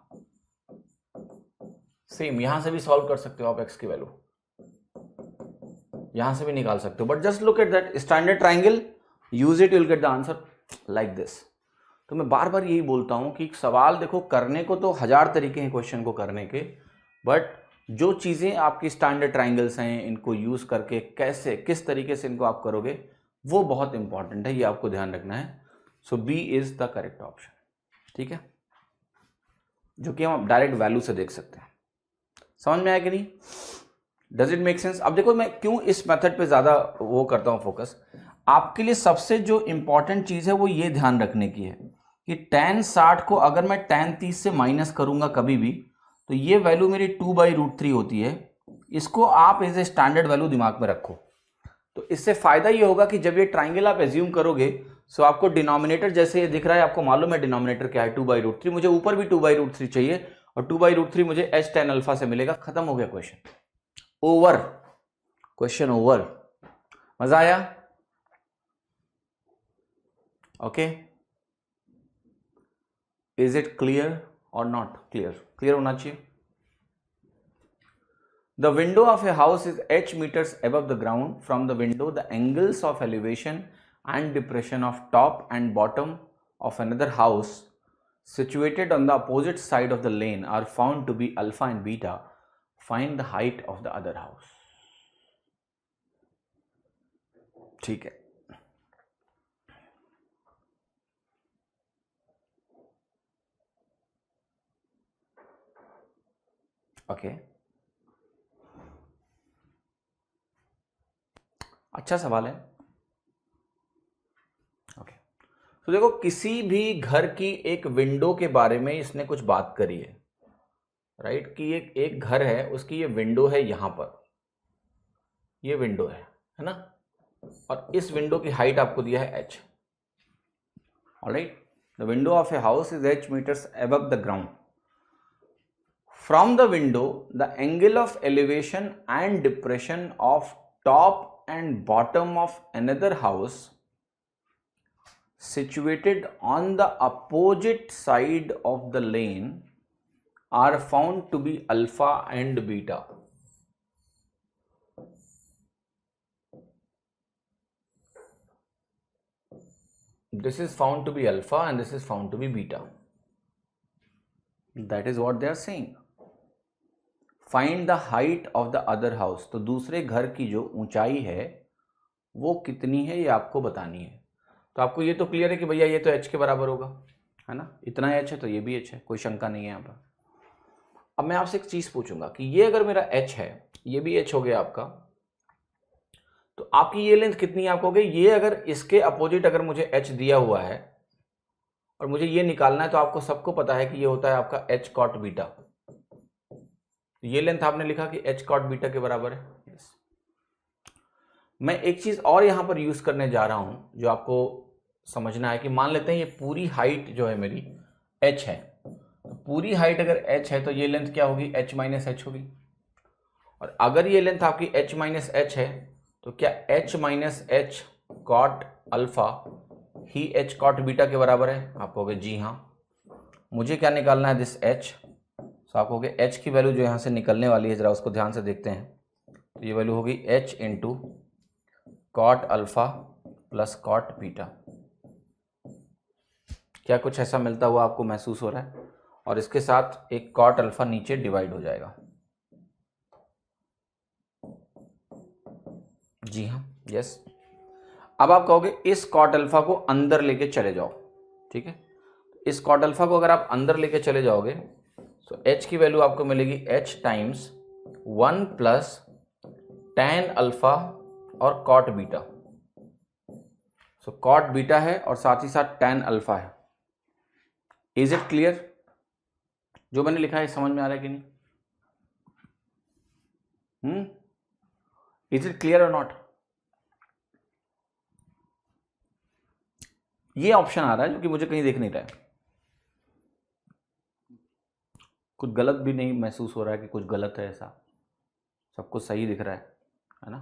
Same यहां से भी सॉल्व कर सकते हो आप, x की वैल्यू यहां से भी निकाल सकते हो। But just look at that standard triangle, use it, you will get the answer like this. तो मैं बार बार यही बोलता हूं कि सवाल देखो करने को तो 1000 तरीके हैं क्वेश्चन को करने के, बट जो चीजें आपकी स्टैंडर्ड ट्राइंगल्स हैं इनको यूज करके कैसे किस तरीके से इनको आप करोगे वो बहुत इंपॉर्टेंट है, ये आपको ध्यान रखना है। So B is the correct option, ठीक है, जो कि हम डायरेक्ट वैल्यू से देख सकते हैं। समझ में आया कि नहीं? Does it make sense? अब देखो मैं क्यों इस मेथड पे ज्यादा वो करता हूं फोकस, आपके लिए सबसे जो इंपॉर्टेंट चीज है वो ये ध्यान रखने की है कि tan 60 को अगर मैं tan 30 से माइनस करूंगा कभी भी, तो ये वैल्यू मेरी 2/√3 होती है। इसको आप एज ए स्टैंडर्ड वैल्यू दिमाग में रखो। तो इससे फायदा ये होगा कि जब ये ट्राइंगल आप एज्यूम करोगे सो आपको डिनोमिनेटर जैसे ये दिख रहा है, आपको मालूम है डिनोमिनेटर क्या है, 2/√3। मुझे ऊपर भी 2/√3 चाहिए, और 2/√3 मुझे h tan अल्फा से मिलेगा। खत्म हो गया क्वेश्चन, ओवर, क्वेश्चन ओवर। मजा आया? ओके, इज इट क्लियर और नॉट क्लियर? क्लियर होना चाहिए। The window of a house is h meters above the ground. From the window, the angles of elevation and depression of top and bottom of another house situated on the opposite side of the lane are found to be alpha and beta. Find the height of the other house. ठीक है, ओके, अच्छा सवाल है। ओके, तो देखो किसी भी घर की एक विंडो के बारे में इसने कुछ बात करी है, राइट, कि एक घर है, उसकी ये विंडो है, यहां पर ये विंडो है ना, और इस विंडो की हाइट आपको दिया है h। Alright, the window of a house is h meters above the ground. From the window, the angle of elevation and depression of top and bottom of another house situated on the opposite side of the lane are found to be alpha and beta. This is found to be alpha and this is found to be beta. That is what they are saying. Find the height of the other house. तो दूसरे घर की जो ऊंचाई है वो कितनी है ये आपको बतानी है। तो आपको ये तो क्लियर है कि भैया ये तो h के बराबर होगा, है ना, इतना h है तो ये भी h है, कोई शंका नहीं है यहाँ पर। अब मैं आपसे एक चीज पूछूंगा कि ये अगर मेरा h है, ये भी h हो गया आपका, तो आपकी ये लेंथ कितनी है आपको हो गई? ये अगर इसके अपोजिट अगर मुझे h दिया हुआ है और मुझे ये निकालना है, तो आपको सबको पता है कि ये होता है आपका h cot बीटा। ये लेंथ आपने लिखा कि h cot बीटा के बराबर है। yes. मैं एक चीज और यहां पर यूज करने जा रहा हूं जो आपको समझना है कि मान लेते हैं ये पूरी हाइट जो है मेरी h है, तो पूरी हाइट अगर h है तो ये लेंथ क्या होगी? h माइनस h होगी। और अगर ये लेंथ आपकी h माइनस h है तो क्या h minus h cot alpha ही h cot बीटा के बराबर है? आप कहोगे जी हाँ। मुझे क्या निकालना है? This h। तो आप कहोगे h की वैल्यू जो यहां से निकलने वाली है, जरा उसको ध्यान से देखते हैं, तो ये वैल्यू होगी h into cot alpha plus cot beta. क्या कुछ ऐसा मिलता हुआ आपको महसूस हो रहा है? और इसके साथ एक कॉट अल्फा नीचे डिवाइड हो जाएगा। जी हाँ, यस। अब आप कहोगे इस कॉट अल्फा को अंदर लेके चले जाओ, ठीक है। इस कॉट अल्फा को अगर आप अंदर लेके चले जाओगे तो h की वैल्यू आपको मिलेगी h times 1 plus tan alpha और कॉट बीटा। सो कॉट बीटा है और साथ ही साथ tan अल्फा है। Is it clear? जो मैंने लिखा है समझ में आ रहा है कि नहीं? इज इट क्लियर और नॉट? ये ऑप्शन आ रहा है जो कि मुझे कहीं देख नहीं रहा है, कुछ गलत भी नहीं महसूस हो रहा है कि कुछ गलत है, ऐसा सब कुछ सही दिख रहा है ना।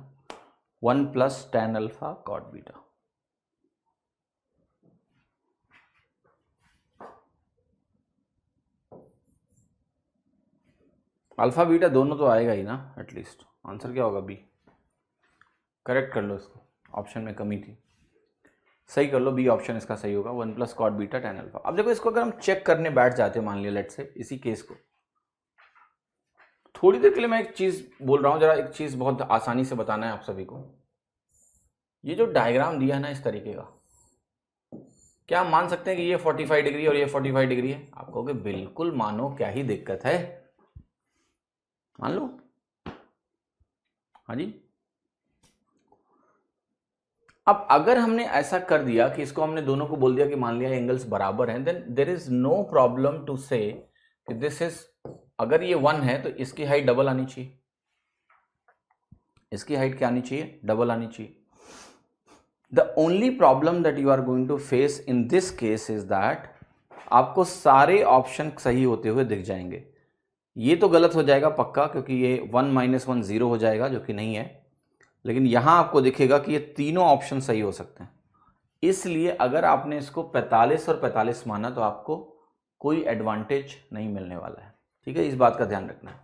1 plus tan alpha cot beta. Alpha beta दोनों तो आएगा ही ना एटलीस्ट। आंसर क्या होगा? बी। करेक्ट कर लो इसको, ऑप्शन में कमी थी, सही कर लो, बी ऑप्शन इसका सही होगा। 1 plus cot beta tan alpha. अब देखो इसको अगर हम चेक करने बैठ जाते हैं, मान लिया लेट से इसी केस को, थोड़ी देर के लिए मैं एक चीज बोल रहा हूं, जरा एक चीज बहुत आसानी से बताना है आप सभी को। ये जो डायग्राम दिया है ना इस तरीके का, क्या हम मान सकते हैं कि ये 45 डिग्री और ये 45 डिग्री है? आप कहोगे बिल्कुल मानो, क्या ही दिक्कत है, मान लो। हाँ जी। अब अगर हमने ऐसा कर दिया कि इसको हमने दोनों को बोल दिया कि मान लिया एंगल्स बराबर हैं, then there is no problem to say this is, अगर ये 1 है तो इसकी हाइट डबल आनी चाहिए। इसकी हाइट क्या आनी चाहिए? डबल आनी चाहिए। The only problem that you are going to face in this case is that आपको सारे ऑप्शन सही होते हुए दिख जाएंगे। ये तो गलत हो जाएगा पक्का, क्योंकि ये 1 - 1 0 हो जाएगा, जो कि नहीं है। लेकिन यहां आपको दिखेगा कि ये तीनों ऑप्शन सही हो सकते हैं। इसलिए अगर आपने इसको 45 और 45 माना तो आपको कोई एडवांटेज नहीं मिलने वाला है, ठीक है। इस बात का ध्यान रखना है।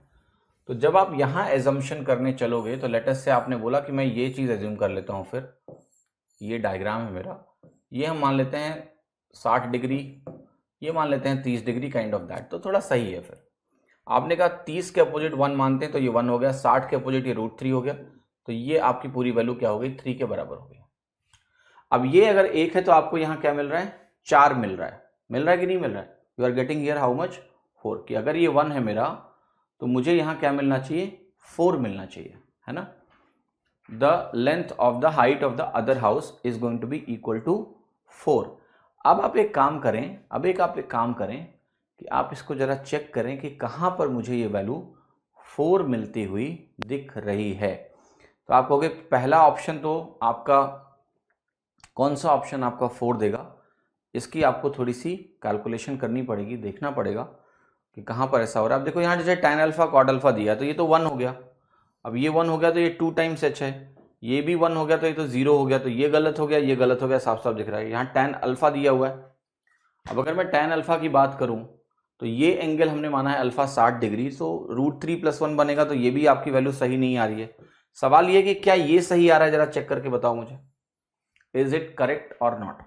तो जब आप यहां एजम्पशन करने चलोगे तो लेट अस से आपने बोला कि मैं ये चीज एज्यूम कर लेता हूं, फिर ये डायग्राम है मेरा, ये हम मान लेते हैं 60 डिग्री, ये मान लेते हैं 30 डिग्री, काइंड ऑफ दैट, तो थोड़ा सही है। फिर आपने कहा 30 के अपोजिट 1 मानते हैं तो ये 1 हो गया, 60 के अपोजिट ये √3 हो गया, तो ये आपकी पूरी वैल्यू क्या हो गई? 3 के बराबर हो गई। अब ये अगर 1 है तो आपको यहां क्या मिल रहा है? 4 मिल रहा है। मिल रहा है कि नहीं मिल रहा है? You are getting here how much? 4। कि अगर ये 1 है मेरा तो मुझे यहां क्या मिलना चाहिए? 4 मिलना चाहिए, है ना। The length of the height of the other house is going to be equal to 4। अब आप एक काम करें, कि आप इसको जरा चेक करें कि कहां पर मुझे ये वैल्यू 4 मिलती हुई दिख रही है। तो आप कहोगे पहला ऑप्शन तो आपका, कौन सा ऑप्शन आपका 4 देगा? इसकी आपको थोड़ी सी कैलकुलेशन करनी पड़ेगी, देखना पड़ेगा कि कहां पर ऐसा हो रहा है। अब देखो यहाँ जैसे tan अल्फा कॉट अल्फा दिया तो ये तो 1 हो गया। अब ये 1 हो गया तो ये 2 टाइम्स h है। ये भी 1 हो गया तो ये तो 0 हो गया, तो ये गलत हो गया, ये गलत हो गया, साफ साफ दिख रहा है। यहाँ tan अल्फा दिया हुआ है। अब अगर मैं tan अल्फा की बात करूं तो ये एंगल हमने माना है अल्फा 60 डिग्री, तो √3 + 1 बनेगा, तो ये भी आपकी वैल्यू सही नहीं आ रही है। सवाल ये कि क्या ये सही आ रहा है? जरा चेक करके बताओ मुझे, इज इट करेक्ट और नॉट।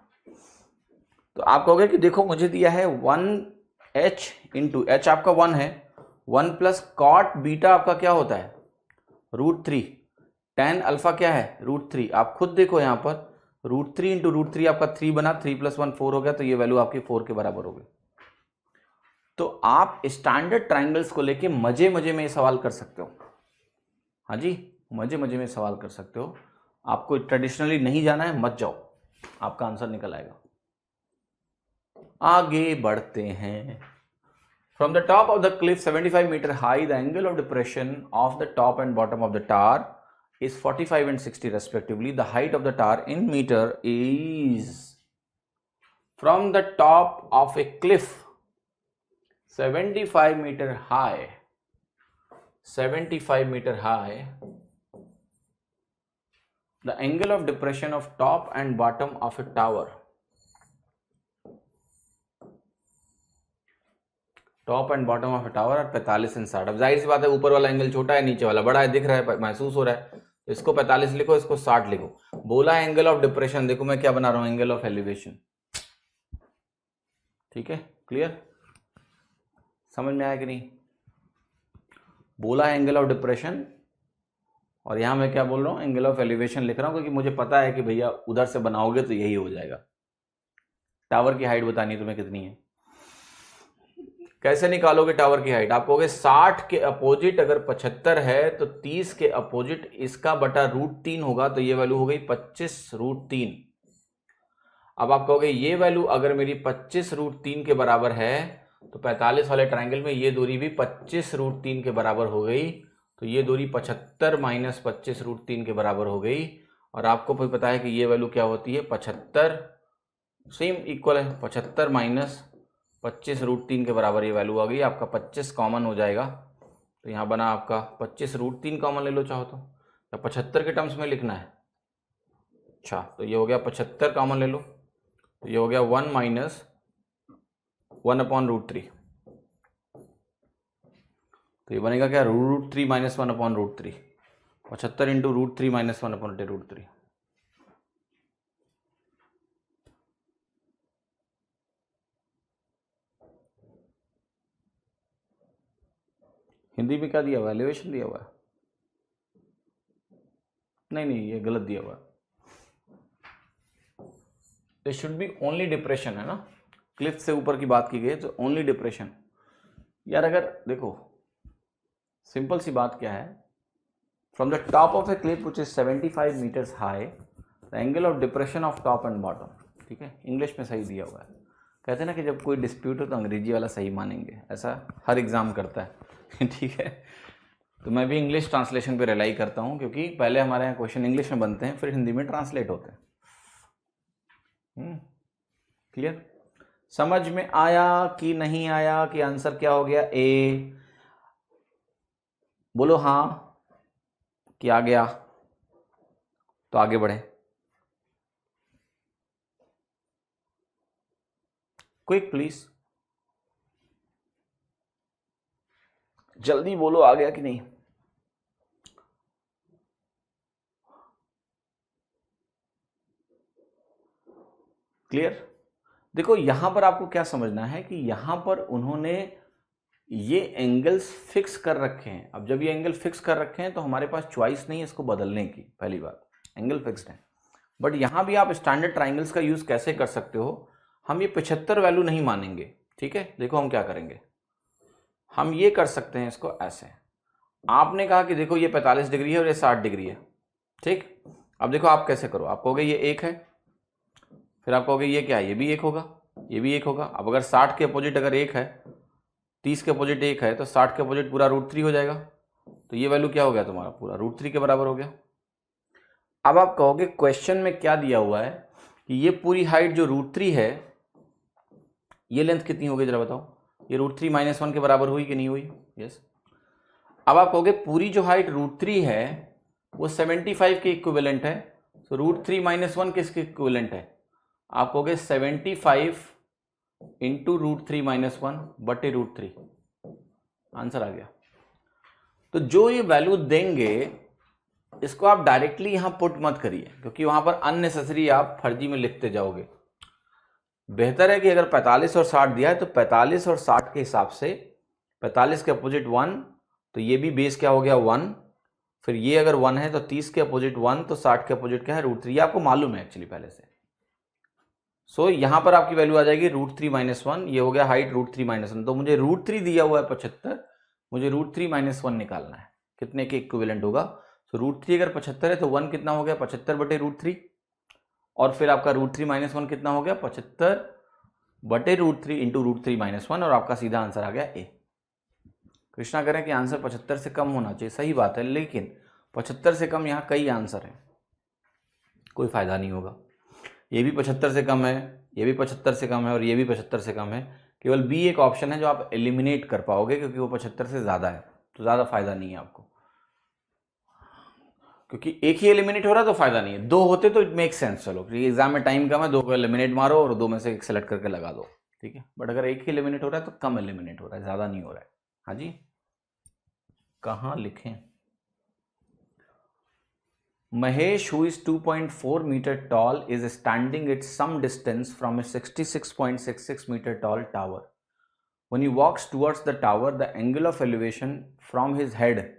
तो आप कहोगे कि देखो मुझे दिया है 1h इंटू h आपका 1 है, 1 प्लस कॉट बीटा आपका क्या होता है? √3। tan अल्फा क्या है? √3। आप खुद देखो यहाँ पर √3 इंटू √3 आपका 3 बना, 3 + 1 4 हो गया, तो ये वैल्यू आपकी 4 के बराबर हो गई। तो आप स्टैंडर्ड ट्राइंगल्स को लेके मजे मजे में ये सवाल कर सकते हो। हाँ जी, मजे मजे में सवाल कर सकते हो। आपको ट्रेडिशनली नहीं जाना है, मत जाओ, आपका आंसर निकल आएगा। आगे बढ़ते हैं। From the top of the cliff 75 metre high, the angle of depression of the top and bottom of the tower is 45 and 60 respectively. The height of the tower in meter is, from the top of a cliff 75 meter high, 75 meter high, the angle of depression of top and bottom of a tower, top and bottom of tower और 45 and 60। अब जाहिर सी बात है ऊपर वाला एंगल छोटा है, नीचे वाला बड़ा है, दिख रहा है, महसूस हो रहा है, तो इसको 45 लिखो, इसको 60 लिखो। बोला एंगल ऑफ डिप्रेशन, देखो मैं क्या बना रहा हूं, एंगल ऑफ एलिवेशन। ठीक है, क्लियर, समझ में आया कि नहीं? बोला है एंगल ऑफ डिप्रेशन, और यहाँ मैं क्या बोल रहा हूँ, एंगल ऑफ एलिवेशन लिख रहा हूँ, क्योंकि मुझे पता है कि भैया उधर से बनाओगे तो यही हो जाएगा। टावर की हाइट बतानी है तुम्हें कितनी है। कैसे निकालोगे टावर की हाइट? आप कहोगे 60 के अपोजिट अगर 75 है तो 30 के अपोजिट इसका बटा √3 होगा, तो ये वैल्यू हो गई 25√3। अब आप कहोगे ये वैल्यू अगर मेरी 25√3 के बराबर है तो 45 वाले ट्रायंगल में ये दूरी भी 25√3 के बराबर हो गई, तो ये दूरी 75 माइनस 25√3 के बराबर हो गई। और आपको भी पता है कि ये वैल्यू क्या होती है, 75 सेम इक्वल है 75 माइनस 25√3 के बराबर ये वैल्यू आ गई। आपका 25 कॉमन हो जाएगा, तो यहाँ बना आपका 25√3 कॉमन ले लो चाहो तो, या 75 के टर्म्स में लिखना है। अच्छा, तो ये हो गया 75 कॉमन ले लो, तो ये हो गया 1 माइनस 1/√3, तो ये बनेगा क्या, √3 माइनस 1/√3, 75 इंटू √3 माइनस 1/√3। हिंदी में क्या दिया हुआ है, एलिवेशन दिया हुआ है? नहीं, ये गलत दिया हुआ है। It should be only depression, है ना, क्लिफ से ऊपर की बात की गई तो ओनली डिप्रेशन। यार अगर देखो, सिंपल सी बात क्या है, from the top of a cliff which is 75 metres high, the angle of depression of top and bottom, ठीक है, इंग्लिश में सही दिया हुआ है। कहते हैं ना कि जब कोई डिस्प्यूट हो तो अंग्रेजी वाला सही मानेंगे, ऐसा हर एग्जाम करता है ठीक है, तो मैं भी इंग्लिश ट्रांसलेशन पे रिलाई करता हूँ, क्योंकि पहले हमारे यहाँ क्वेश्चन इंग्लिश में बनते हैं, फिर हिंदी में ट्रांसलेट होते हैं। क्लियर, समझ में आया कि नहीं आया, कि आंसर क्या हो गया, ए? बोलो हाँ, कि आ गया, तो आगे बढ़े। क्विक प्लीज, जल्दी बोलो, आ गया कि नहीं? क्लियर, देखो यहां पर आपको क्या समझना है कि यहां पर उन्होंने ये एंगल्स फिक्स कर रखे हैं। अब जब ये एंगल फिक्स कर रखे हैं तो हमारे पास चॉइस नहीं है इसको बदलने की, पहली बात, एंगल फिक्स्ड है। बट यहां भी आप स्टैंडर्ड ट्राइंगल्स का यूज कैसे कर सकते हो, हम ये 75 वैल्यू नहीं मानेंगे, ठीक है। देखो हम क्या करेंगे, हम ये कर सकते हैं इसको ऐसे, आपने कहा कि देखो ये 45 डिग्री है और ये 60 डिग्री है, ठीक। अब देखो आप कैसे करो, आप कहोगे ये एक है, फिर आप कहोगे ये क्या है, ये भी एक होगा, ये भी एक होगा। अब अगर 60 के अपोजिट अगर एक है, 30 के अपोजिट एक है, तो 60 के अपोजिट पूरा √3 हो जाएगा, तो ये वैल्यू क्या हो गया तुम्हारा, पूरा √3 के बराबर हो गया। अब आप कहोगे क्वेश्चन में क्या दिया हुआ है कि ये पूरी हाइट जो √3 है, ये लेंथ कितनी हो गई जरा बताओ, ये √3 माइनस 1 के बराबर हुई कि नहीं हुई? यस। अब आप कहोगे पूरी जो हाइट √3 है वो 75 के इक्विवेलेंट है, तो √3 माइनस 1 किसके इक्विवेलेंट है? आप कहोगे 75 इंटू √3 माइनस 1 बटे √3, आंसर आ गया। तो जो ये वैल्यू देंगे इसको आप डायरेक्टली यहां पुट मत करिए, क्योंकि वहां पर अननेसेसरी आप फर्जी में लिखते जाओगे। बेहतर है कि अगर 45 और 60 दिया है तो 45 और 60 के हिसाब से 45 के अपोजिट 1, तो ये भी बेस क्या हो गया 1, फिर ये अगर 1 है तो 30 के अपोजिट 1, तो 60 के अपोजिट क्या है √3, ये आपको मालूम है एक्चुअली पहले से। सो यहां पर आपकी वैल्यू आ जाएगी √3 माइनस 1, ये हो गया हाइट √3 माइनस 1, तो मुझे √3 दिया हुआ है 75, मुझे √3 माइनस 1 निकालना है, कितने के इक्विवेलेंट होगा। तो √3 अगर 75 है तो 1 कितना हो गया, 75 बटे √3, और फिर आपका √3 माइनस 1 कितना हो गया, 75 बटे √3 इंटू √3 माइनस 1, और आपका सीधा आंसर आ गया ए। कृष्णा करें कि आंसर 75 से कम होना चाहिए, सही बात है, लेकिन 75 से कम यहाँ कई आंसर है, कोई फायदा नहीं होगा। ये भी 75 से कम है, ये भी 75 से कम है, और ये भी 75 से कम है, केवल बी एक ऑप्शन है जो आप एलिमिनेट कर पाओगे, क्योंकि वो 75 से ज़्यादा है, तो ज़्यादा फायदा नहीं है आपको, क्योंकि एक ही एलिमिनेट हो रहा है तो फायदा नहीं है, दो होते तो इट मेक सेंस, चलो एग्जाम में टाइम कम है, दो को एलिमिनेट मारो और दो में से एक सेलेक्ट करके लगा दो, ठीक है। बट अगर एक ही एलिमिनेट हो रहा है तो कम एलिमिनेट हो रहा है, ज़्यादा नहीं हो रहा है। हाँ जी, कहाँ लिखें, Mahesh, who is 2.4 meter tall, is standing at some distance from a 66.66 meter tall tower. When he walks towards the tower, the angle of elevation from his head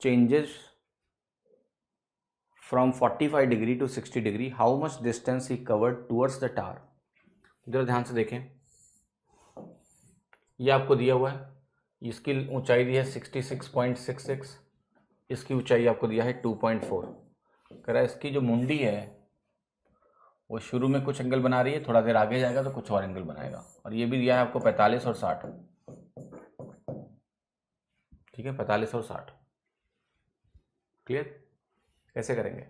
changes from 45 degree to 60 degree. How much distance he covered towards the tower? जरा ध्यान से देखें, ये आपको दिया हुआ है, इसकी ऊंचाई दी है 66.66, इसकी ऊंचाई आपको दिया है 2.4। कह रहा है इसकी जो मुंडी है वो शुरू में कुछ एंगल बना रही है, थोड़ा देर आगे जाएगा तो कुछ और एंगल बनाएगा, और ये भी दिया है आपको 45 और 60। ठीक है, 45 और 60। क्लियर? कैसे करेंगे?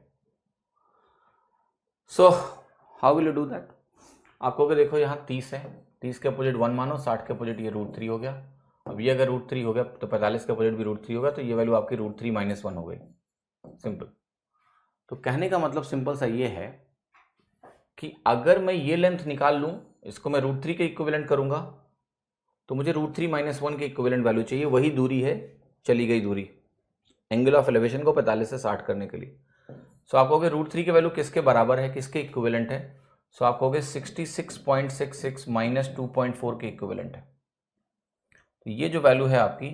So how will you do that? आपको कि देखो यहाँ 30 है, 30 के अपोजिट 1 मानो, 60 के अपोजिट ये √3 हो गया। अब ये अगर √3 हो गया तो 45 के अपोजिट भी √3 होगा, तो ये वैल्यू आपकी √3 - 1 हो गई। सिंपल। तो कहने का मतलब सिंपल सा ये है कि अगर मैं ये लेंथ निकाल लूँ, इसको मैं √3 के इक्विवेलेंट करूँगा, तो मुझे √3 - 1 के इक्विवेलेंट वैल्यू चाहिए। वही दूरी है, चली गई दूरी, एंगल ऑफ एलिवेशन को 45 से 60 करने के लिए। सो आप कहोगे √3 के वैल्यू किसके बराबर है, किसके इक्विवेलेंट है? सो आप कहोगे 66.66 - 2.4 के इक्विवेलेंट है। तो ये जो वैल्यू है आपकी,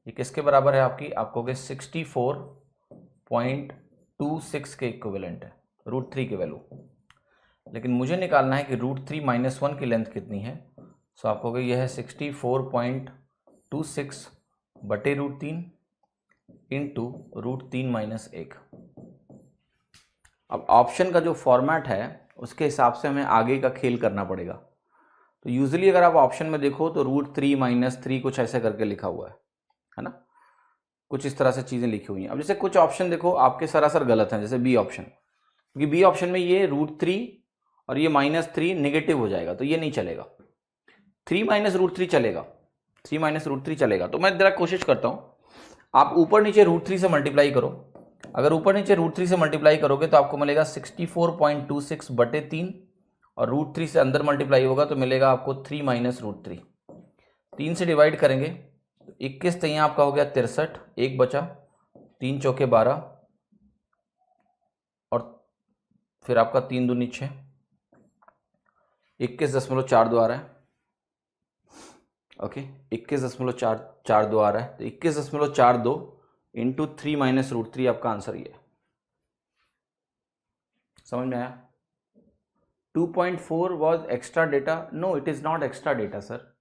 ये किसके बराबर है आपकी? आप कहोगे 64.26 के इक्विवेलेंट है, √3 की वैल्यू। लेकिन मुझे निकालना है कि √3 - 1 की लेंथ कितनी है। सो आप कहोगे यह है 64.26 बटे √3 इंटू √3 - 1। अब ऑप्शन का जो फॉर्मेट है उसके हिसाब से हमें आगे का खेल करना पड़ेगा। तो यूजुअली अगर आप ऑप्शन में देखो तो √3 - 3 कुछ ऐसे करके लिखा हुआ है ना, कुछ इस तरह से चीज़ें लिखी हुई हैं। अब जैसे कुछ ऑप्शन देखो आपके सरासर गलत हैं, जैसे बी ऑप्शन, क्योंकि बी ऑप्शन में ये √3 और ये -3 नेगेटिव हो जाएगा, तो ये नहीं चलेगा। 3 - √3 चलेगा, 3 - √3 चलेगा। तो मैं जरा कोशिश करता हूँ, आप ऊपर नीचे √3 से मल्टीप्लाई करो। अगर ऊपर नीचे √3 से मल्टीप्लाई करोगे तो आपको मिलेगा 64.26 बटे 3, और √3 से अंदर मल्टीप्लाई होगा तो मिलेगा आपको 3 - √3। 3 से डिवाइड करेंगे, 21 तो यहाँ आपका हो गया 63, एक बचा, 3 चौके 12, और फिर आपका 3 दूनी 6, 21.42 आ रहा है। ओके, 21.42 आ रहा है, तो 21.42 इंटू 3 - √3 आपका आंसर ये है। समझ में आया? 2.4 was extra data? No, it is not extra data sir.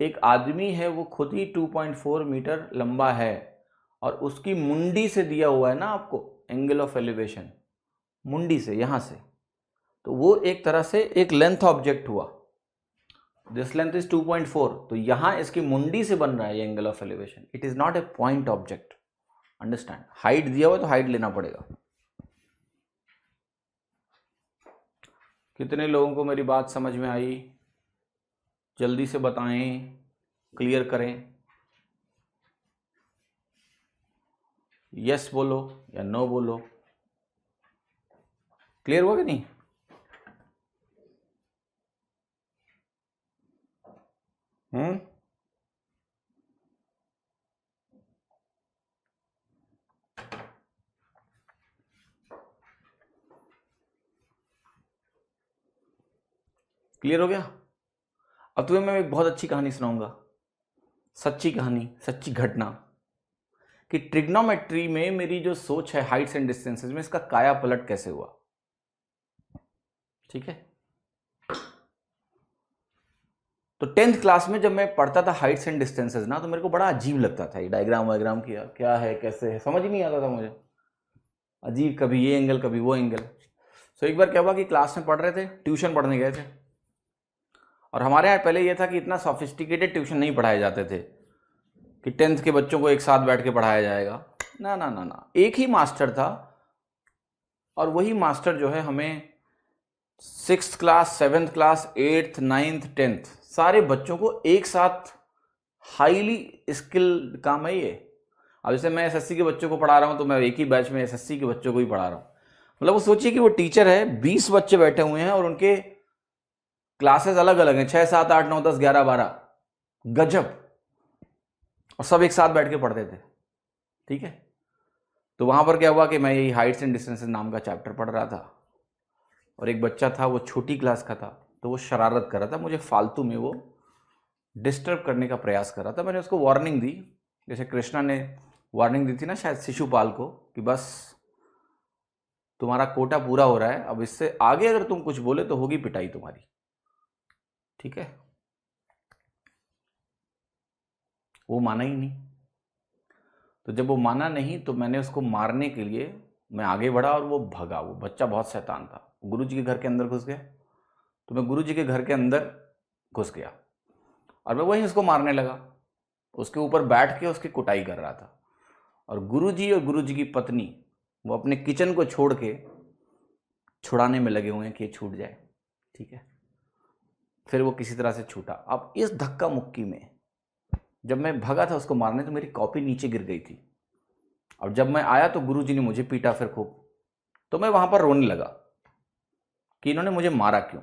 एक आदमी है, वो खुद ही 2.4 मीटर लंबा है, और उसकी मुंडी से दिया हुआ है ना आपको एंगल ऑफ एलिवेशन, मुंडी से, यहां से, तो वो एक तरह से एक लेंथ ऑब्जेक्ट हुआ। दिस लेंथ इज 2.4, तो यहां इसकी मुंडी से बन रहा है ये angle of elevation. It is not a point object. Understand? Height दिया हुआ है तो हाइट लेना पड़ेगा। कितने लोगों को मेरी बात समझ में आई? जल्दी से बताएं, क्लियर करें। यस बोलो या नो बोलो। क्लियर हुआ कि नहीं? क्लियर हो गया? अब तुम्हें मैं एक बहुत अच्छी कहानी सुनाऊंगा, सच्ची कहानी, सच्ची घटना, कि ट्रिग्नोमेट्री में मेरी जो सोच है हाइट्स एंड डिस्टेंसेस में, इसका काया पलट कैसे हुआ। ठीक है? तो 10th क्लास में जब मैं पढ़ता था हाइट्स एंड डिस्टेंसेस ना, तो मेरे को बड़ा अजीब लगता था, ये डायग्राम वायग्राम किया क्या है, कैसे है, समझ ही नहीं आता था मुझे। अजीब, कभी ये एंगल कभी वो एंगल। सो एक बार क्या हुआ कि क्लास में पढ़ रहे थे, ट्यूशन पढ़ने गए थे, और हमारे यहाँ पहले ये था कि इतना सॉफिस्टिकेटेड ट्यूशन नहीं पढ़ाए जाते थे कि 10th के बच्चों को एक साथ बैठ के पढ़ाया जाएगा। ना ना ना ना, एक ही मास्टर था, और वही मास्टर जो है हमें 6th class, 7th class, 8th, 9th, 10th सारे बच्चों को एक साथ, हाईली स्किल्ड काम है ये। अब जैसे मैं एसएससी के बच्चों को पढ़ा रहा हूँ, तो मैं एक ही बैच में एसएससी के बच्चों को ही पढ़ा रहा हूँ। मतलब वो सोचिए कि वो टीचर है, 20 बच्चे बैठे हुए हैं, और उनके क्लासेस अलग अलग हैं, 6, 7, 8, 9, 10, 11, 12, गजब, और सब एक साथ बैठ के पढ़ते थे। ठीक है? तो वहाँ पर क्या हुआ कि मैं यही हाइट्स एंड डिस्टेंसेस नाम का चैप्टर पढ़ रहा था, और एक बच्चा था, वो छोटी क्लास का था, तो वो शरारत कर रहा था, मुझे फालतू में वो डिस्टर्ब करने का प्रयास कर रहा था। मैंने उसको वार्निंग दी, जैसे कृष्णा ने वार्निंग दी थी ना शायद शिशुपाल को, कि बस तुम्हारा कोटा पूरा हो रहा है, अब इससे आगे अगर तुम कुछ बोले तो होगी पिटाई तुम्हारी, ठीक है। वो माना ही नहीं। तो जब वो माना नहीं तो मैंने उसको मारने के लिए मैं आगे बढ़ा और वो भगा। वो बच्चा बहुत शैतान था, गुरुजी के घर के अंदर घुस गया। तो मैं गुरुजी के घर के अंदर घुस गया और मैं वहीं उसको मारने लगा, उसके ऊपर बैठ के उसकी कुटाई कर रहा था। और गुरुजी की पत्नी वो अपने किचन को छोड़ के छुड़ाने में लगे हुए हैं कि ये छूट जाए, ठीक है। फिर वो किसी तरह से छूटा। अब इस धक्का मुक्की में जब मैं भगा था उसको मारने तो मेरी कॉपी नीचे गिर गई थी, और जब मैं आया तो गुरुजी ने मुझे पीटा फिर खूब। तो मैं वहां पर रोने लगा कि इन्होंने मुझे मारा क्यों,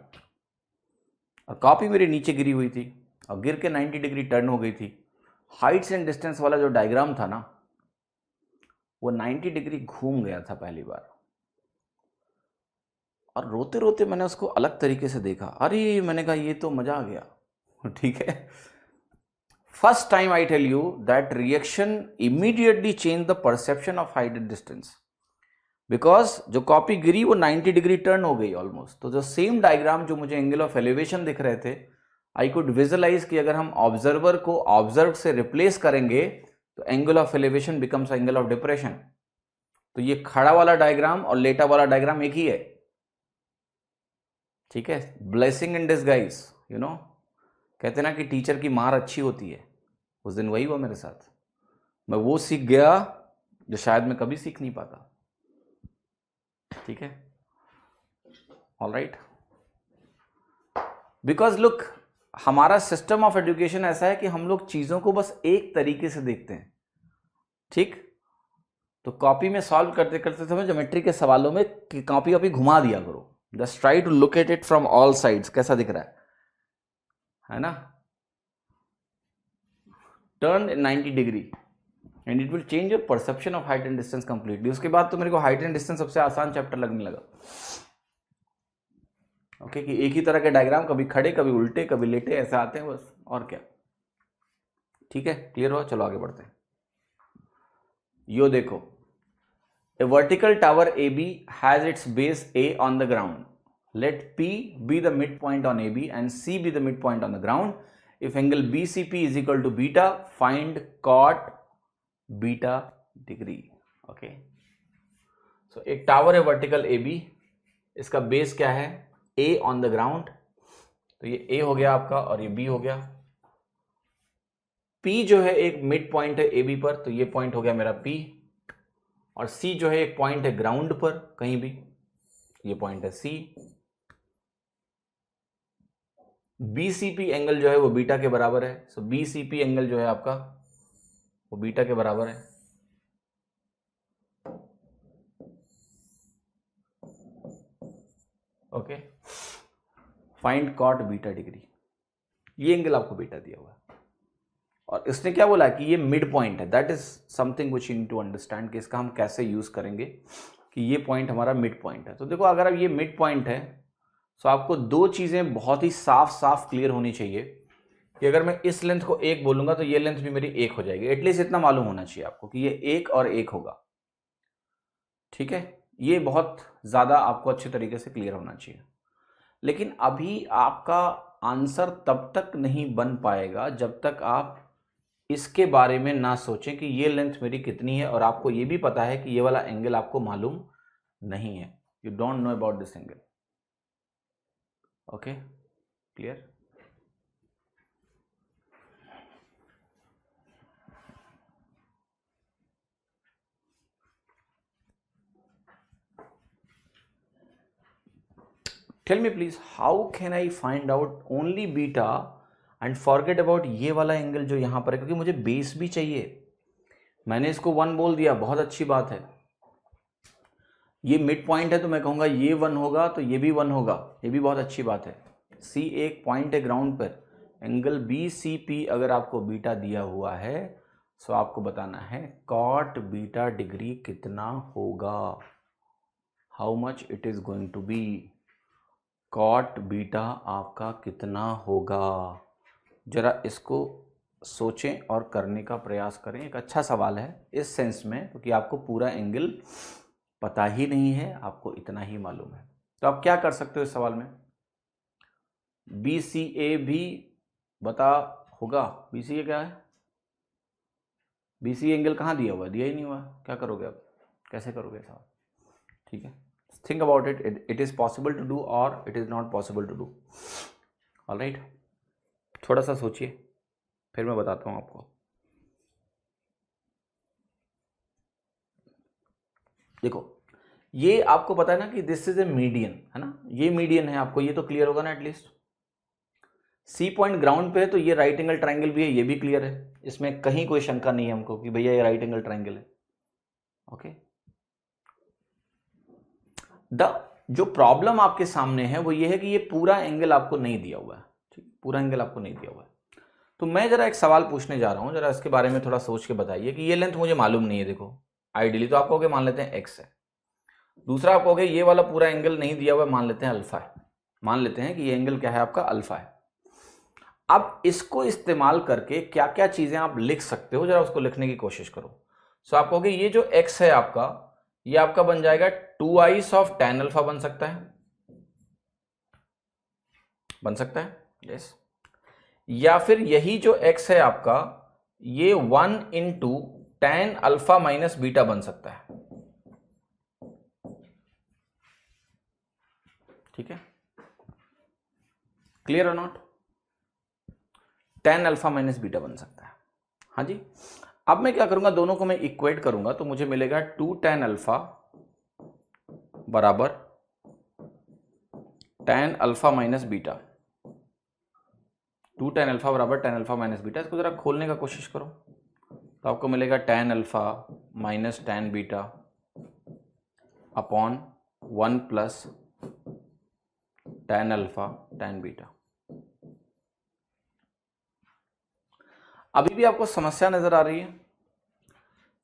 और कॉपी मेरी नीचे गिरी हुई थी और गिर के 90 डिग्री टर्न हो गई थी। हाइट्स एंड डिस्टेंस वाला जो डायग्राम था ना, वो 90 डिग्री घूम गया था पहली बार। और रोते रोते मैंने उसको अलग तरीके से देखा। अरे मैंने कहा ये तो मजा आ गया, ठीक है। First time I tell you that reaction immediately change the perception of height and distance, because जो कॉपी गिरी वो 90 डिग्री टर्न हो गई ऑलमोस्ट। तो जो सेम डायग्राम जो मुझे एंगल ऑफ एलिवेशन दिख रहे थे, आई कुड विजुअलाइज कि अगर हम ऑब्जर्वर को ऑब्जर्व से रिप्लेस करेंगे तो angle of elevation becomes angle of depression. तो ये खड़ा वाला डायग्राम और लेटा वाला डायग्राम एक ही है, ठीक है। Blessing in disguise, you know, कहते ना कि टीचर की मार अच्छी होती है। उस दिन वही हुआ मेरे साथ। मैं वो सीख गया जो शायद मैं कभी सीख नहीं पाता, ठीक है। ऑल राइट, बिकॉज लुक, हमारा सिस्टम ऑफ एजुकेशन ऐसा है कि हम लोग चीजों को बस एक तरीके से देखते हैं, ठीक। तो कॉपी में सॉल्व करते करते समय ज्योमेट्री के सवालों में कॉपी घुमा दिया करो, just try to look at it from all sides, कैसा दिख रहा है ना। Turn 90 degree and it will change your perception of height and distance completely. उसके बाद तो मेरे को हाइट एंड डिस्टेंस सबसे आसान चैप्टर लगने लगा, ओके, कि एक ही तरह के डायग्राम कभी खड़े कभी उल्टे कभी लेटे ऐसे आते हैं बस, और क्या, ठीक है। क्लियर हुआ? चलो आगे बढ़ते हैं। यो देखो, a vertical tower AB has its base A on the ground. Let P be the midpoint on AB and C be the midpoint on the ground. If angle BCP is equal to beta, find cot beta degree. Okay. So एक टावर है वर्टिकल AB, इसका बेस क्या है? A on the ground. तो ये A हो गया आपका और ये B हो गया। P जो है एक मिड पॉइंट है AB पर, तो ये पॉइंट हो गया मेरा P, और C जो है एक पॉइंट है ग्राउंड पर कहीं भी, ये पॉइंट है C। BCP एंगल जो है वो बीटा के बराबर है, सो BCP एंगल जो है आपका वो बीटा के बराबर है। Okay, find cot beta degree. ये एंगल आपको बीटा दिया हुआ है, और इसने क्या बोला कि ये मिड पॉइंट है। That is something which you need to understand कि इसका हम कैसे यूज करेंगे कि ये पॉइंट हमारा मिड पॉइंट है। तो देखो, अगर अब ये मिड पॉइंट है तो आपको दो चीजें बहुत ही साफ साफ क्लियर होनी चाहिए कि अगर मैं इस लेंथ को एक बोलूंगा तो ये लेंथ भी मेरी एक हो जाएगी। एटलीस्ट इतना मालूम होना चाहिए आपको कि ये एक और एक होगा, ठीक है। ये बहुत ज्यादा आपको अच्छे तरीके से क्लियर होना चाहिए। लेकिन अभी आपका आंसर तब तक नहीं बन पाएगा जब तक आप इसके बारे में ना सोचें कि ये लेंथ मेरी कितनी है, और आपको ये भी पता है कि ये वाला एंगल आपको मालूम नहीं है। You don't know about this angle. Okay, clear? Tell me please, how can I find out only beta and forget about ये वाला एंगल जो यहां पर है, क्योंकि मुझे बेस भी चाहिए। मैंने इसको 1 बोल दिया, बहुत अच्छी बात है। ये मिड पॉइंट है तो मैं कहूंगा ये 1 होगा, तो ये भी 1 होगा, ये भी बहुत अच्छी बात है। C एक पॉइंट है ग्राउंड पर, एंगल BCP अगर आपको बीटा दिया हुआ है, सो आपको बताना है कॉट बीटा डिग्री कितना होगा, how much it is going to be. Cot beta आपका कितना होगा, जरा इसको सोचें और करने का प्रयास करें। एक अच्छा सवाल है इस सेंस में, क्योंकि आपको पूरा एंगल पता ही नहीं है, आपको इतना ही मालूम है। तो आप क्या कर सकते हो इस सवाल में, बी सी ए भी बता होगा। बी सी ए क्या है, बी सी एंगल कहाँ दिया हुआ है, दिया ही नहीं हुआ, क्या करोगे आप, कैसे करोगे सवाल, ठीक है। Think about it, it is possible to do और it is not possible to do. Alright, थोड़ा सा सोचिए, फिर मैं बताता हूँ आपको। देखो ये आपको पता है ना कि दिस इज ए मीडियन, है ना, ये मीडियन है, आपको ये तो क्लियर होगा ना एटलीस्ट। सी पॉइंट ग्राउंड पे है तो ये राइट एंगल ट्राइंगल भी है, ये भी क्लियर है, इसमें कहीं कोई शंका नहीं है हमको कि भैया ये राइट एंगल ट्राइंगल है। ओके, जो प्रॉब्लम आपके सामने है वो ये है कि ये पूरा एंगल आपको नहीं दिया हुआ है, ठीक, पूरा एंगल आपको नहीं दिया हुआ है। तो मैं जरा एक सवाल पूछने जा रहा हूं, जरा इसके बारे में थोड़ा सोच के बताइए कि ये लेंथ मुझे मालूम नहीं है। देखो आइडियली तो आप कहोगे मान लेते हैं एक्स है, दूसरा आप कहोगे ये वाला पूरा एंगल नहीं दिया हुआ है, मान लेते हैं अल्फा है, मान लेते हैं कि ये एंगल क्या है आपका अल्फा है। अब इसको इस्तेमाल करके क्या क्या चीजें आप लिख सकते हो, जरा उसको लिखने की कोशिश करो। सो आप कहोगे ये जो एक्स है आपका, ये आपका बन जाएगा 2i ऑफ tan अल्फा, बन सकता है, बन सकता है, यस। या फिर यही जो x है आपका, ये 1 into tan alpha minus beta बन सकता है, ठीक है, क्लियर और not, tan alpha minus beta बन सकता है। हाँ जी, अब मैं क्या करूंगा, दोनों को मैं इक्वेट करूंगा तो मुझे मिलेगा 2 tan अल्फा बराबर tan alpha minus beta, 2 tan alpha बराबर tan अल्फा माइनस बीटा। इसको जरा खोलने का कोशिश करो तो आपको मिलेगा tan alpha minus tan beta upon 1 plus tan alpha tan beta. अभी भी आपको समस्या नजर आ रही है?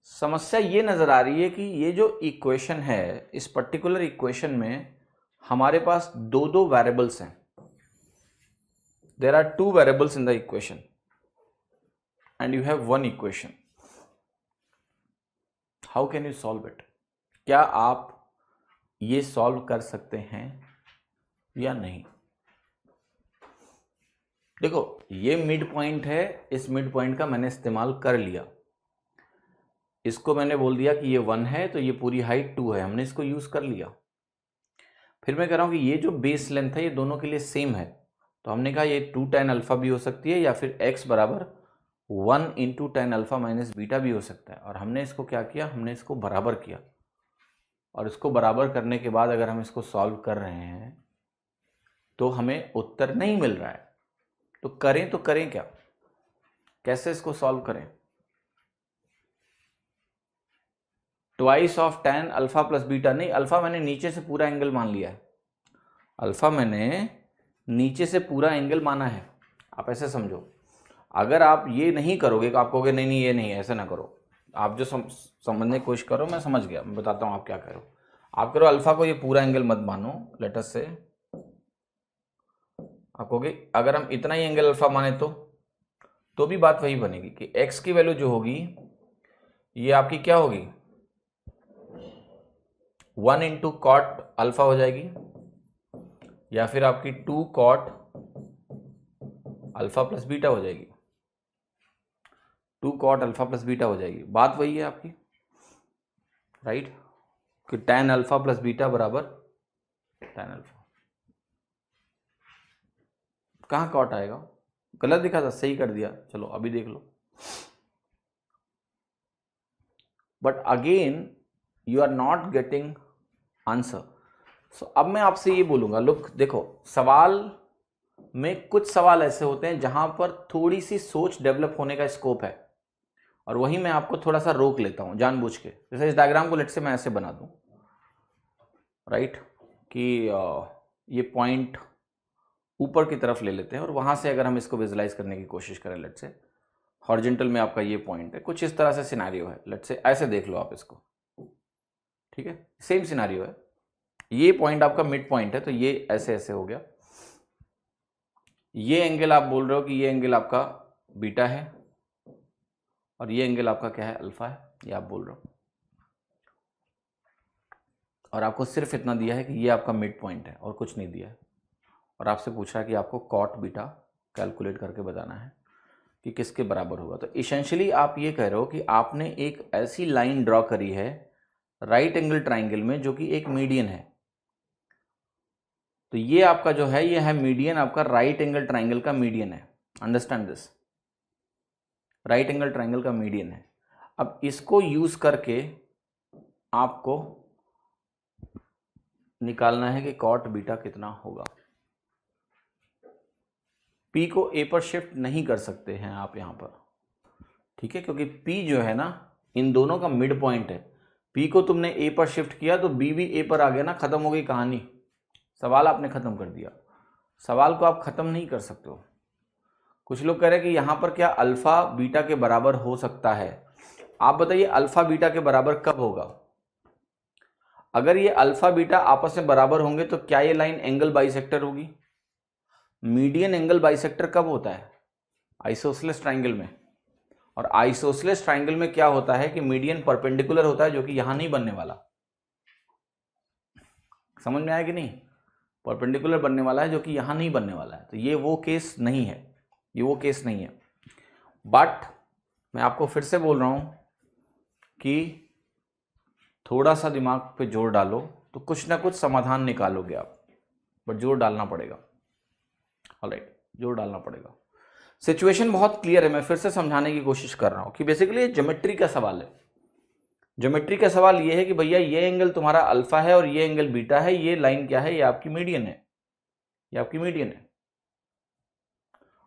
समस्या ये नजर आ रही है कि ये जो इक्वेशन है, इस पर्टिकुलर इक्वेशन में हमारे पास दो दो वेरिएबल्स हैं। There are two variables in the equation and you have one equation. How can you solve it? क्या आप ये सॉल्व कर सकते हैं या नहीं? देखो ये मिड पॉइंट है, इस मिड पॉइंट का मैंने इस्तेमाल कर लिया, इसको मैंने बोल दिया कि ये 1 है तो ये पूरी हाइट 2 है, हमने इसको यूज कर लिया। फिर मैं कह रहा हूं कि ये जो बेस लेंथ है ये दोनों के लिए सेम है, तो हमने कहा ये 2 tan अल्फा भी हो सकती है या फिर x बराबर 1 into tan alpha minus beta भी हो सकता है। और हमने इसको क्या किया, हमने इसको बराबर किया, और इसको बराबर करने के बाद अगर हम इसको सॉल्व कर रहे हैं तो हमें उत्तर नहीं मिल रहा है, तो करें क्या, कैसे इसको सॉल्व करें? Twice of tan alpha plus beta, नहीं अल्फा मैंने नीचे से पूरा एंगल मान लिया है, अल्फा मैंने नीचे से पूरा एंगल माना है। आप ऐसे समझो, अगर आप ये नहीं करोगे तो आप कहोगे नहीं नहीं ये नहीं, ऐसे ना करो। आप जो समझने की कोशिश करो, मैं समझ गया, मैं बताता हूँ आप क्या करो। आप करो अल्फा को ये पूरा एंगल मत मानो, लेट अस से आप कहोगे अगर हम इतना ही एंगल अल्फा माने तो भी बात वही बनेगी कि x की वैल्यू जो होगी ये आपकी क्या होगी, 1 इंटू कॉट अल्फा हो जाएगी, या फिर आपकी 2 कॉट अल्फा प्लस बीटा हो जाएगी, 2 कॉट अल्फा प्लस बीटा हो जाएगी। बात वही है आपकी, राइट, कि tan अल्फा प्लस बीटा बराबर tan अल्फा। कहाँ कॉट आएगा, गलत दिखा था, सही कर दिया, चलो अभी देख लो। But again you are not getting answer. So अब मैं आपसे ये बोलूंगा, लुक देखो सवाल में कुछ सवाल ऐसे होते हैं जहां पर थोड़ी सी सोच डेवलप होने का स्कोप है, और वही मैं आपको थोड़ा सा रोक लेता हूं जानबूझ के। जैसे इस डायग्राम को लेट से मैं ऐसे बना दूं, राइट, कि ये पॉइंट ऊपर की तरफ ले लेते हैं और वहां से अगर हम इसको विजुलाइज करने की कोशिश करें, लेट से हॉरिजेंटल में आपका ये पॉइंट है, कुछ इस तरह से सिनेरियो है। लेट्स से ऐसे देख लो आप इसको, ठीक है, सेम सिनेरियो है। ये पॉइंट आपका मिड पॉइंट है, तो ये ऐसे ऐसे हो गया। ये एंगल आप बोल रहे हो कि ये एंगल आपका बीटा है और ये एंगल आपका क्या है, अल्फा है, ये आप बोल रहे हो। और आपको सिर्फ इतना दिया है कि ये आपका मिड पॉइंट है और कुछ नहीं दिया है। और आपसे पूछा है कि आपको कॉट बीटा कैलकुलेट करके बताना है कि किसके बराबर होगा। तो इसेंशियली आप ये कह रहे हो कि आपने एक ऐसी लाइन ड्रॉ करी है राइट एंगल ट्राइंगल में जो कि एक मीडियन है। तो ये आपका जो है ये है मीडियन, आपका राइट एंगल ट्राइंगल का मीडियन है। Understand this, right angle triangle का मीडियन है। अब इसको यूज करके आपको निकालना है कि कॉट बीटा कितना होगा। पी को ए पर शिफ्ट नहीं कर सकते हैं आप यहां पर, ठीक है, क्योंकि पी जो है ना इन दोनों का मिड पॉइंट है। पी को तुमने ए पर शिफ्ट किया तो बी भी ए पर आ गया ना, खत्म हो गई कहानी। सवाल आपने खत्म कर दिया। सवाल को आप खत्म नहीं कर सकते हो। कुछ लोग कह रहे हैं कि यहां पर क्या अल्फा बीटा के बराबर हो सकता है। आप बताइए अल्फा बीटा के बराबर कब होगा। अगर ये अल्फा बीटा आपस में बराबर होंगे तो क्या ये लाइन एंगल बाइसेक्टर होगी। मीडियन एंगल बाइसेक्टर कब होता है, आइसोसेलेस ट्राइंगल में। और आइसोसेलेस ट्राइंगल में क्या होता है कि मीडियन परपेंडिकुलर होता है, जो कि यहां नहीं बनने वाला। समझ में आया कि नहीं, परपेंडिकुलर बनने वाला है जो कि यहां नहीं बनने वाला है। तो ये वो केस नहीं है, ये वो केस नहीं है। बट मैं आपको फिर से बोल रहा हूं कि थोड़ा सा दिमाग पे जोर डालो तो कुछ ना कुछ समाधान निकालोगे आप, बट जोर डालना पड़ेगा। ऑलराइट, जोर डालना पड़ेगा। सिचुएशन बहुत क्लियर है, मैं फिर से समझाने की कोशिश कर रहा हूं कि बेसिकली ये ज्योमेट्री का सवाल है। ज्योमेट्री का सवाल ये है कि भैया ये एंगल तुम्हारा अल्फा है और ये एंगल बीटा है, ये लाइन क्या है, ये आपकी मीडियन है, ये आपकी मीडियन है।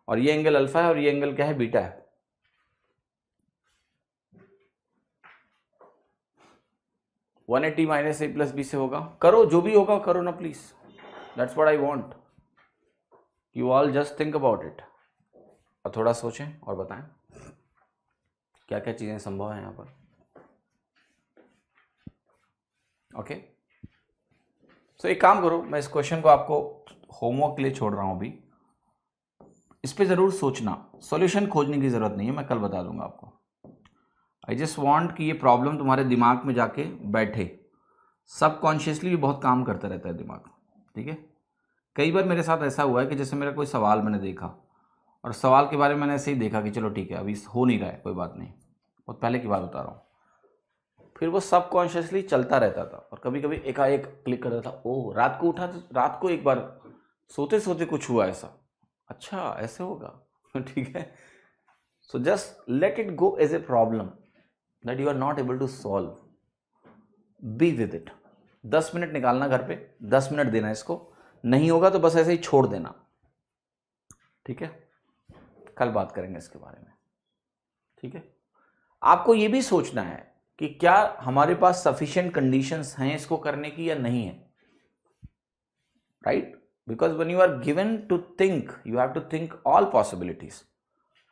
और ये एंगल अल्फा है और ये एंगल क्या है, बीटा है। वन 180 माइनस ए प्लस बी से होगा। करो, जो भी होगा करो ना please, that's what I want. You all just think about it. और थोड़ा सोचें और बताएं क्या क्या चीजें संभव है यहां पर। ओके, सो एक काम करो, मैं इस क्वेश्चन को आपको होमवर्क के लिए छोड़ रहा हूं अभी। इस पे जरूर सोचना, सॉल्यूशन खोजने की जरूरत नहीं है, मैं कल बता दूंगा आपको। आई जस्ट वांट कि ये प्रॉब्लम तुम्हारे दिमाग में जाके बैठे। सबकॉन्शियसली भी बहुत काम करता रहता है दिमाग, ठीक है। कई बार मेरे साथ ऐसा हुआ है कि जैसे मेरा कोई सवाल मैंने देखा और सवाल के बारे में मैंने ऐसे ही देखा कि चलो ठीक है अभी हो नहीं रहा है, कोई बात नहीं, बहुत पहले की बात बता रहा हूँ। फिर वो सबकॉन्शियसली चलता रहता था और कभी कभी एकाएक क्लिक करता था। ओह, रात को उठा तो रात को एक बार सोते सोते कुछ हुआ ऐसा, अच्छा ऐसे होगा ठीक है। So just let it go as a problem that you are not able to solve. Be with it. 10 minute निकालना घर पे, 10 मिनट देना इसको, नहीं होगा तो बस ऐसे ही छोड़ देना, ठीक है। कल बात करेंगे इसके बारे में, ठीक है। आपको यह भी सोचना है कि क्या हमारे पास सफिशिएंट कंडीशंस हैं इसको करने की या नहीं है, right. Because when you are given to think you have to think all possibilities.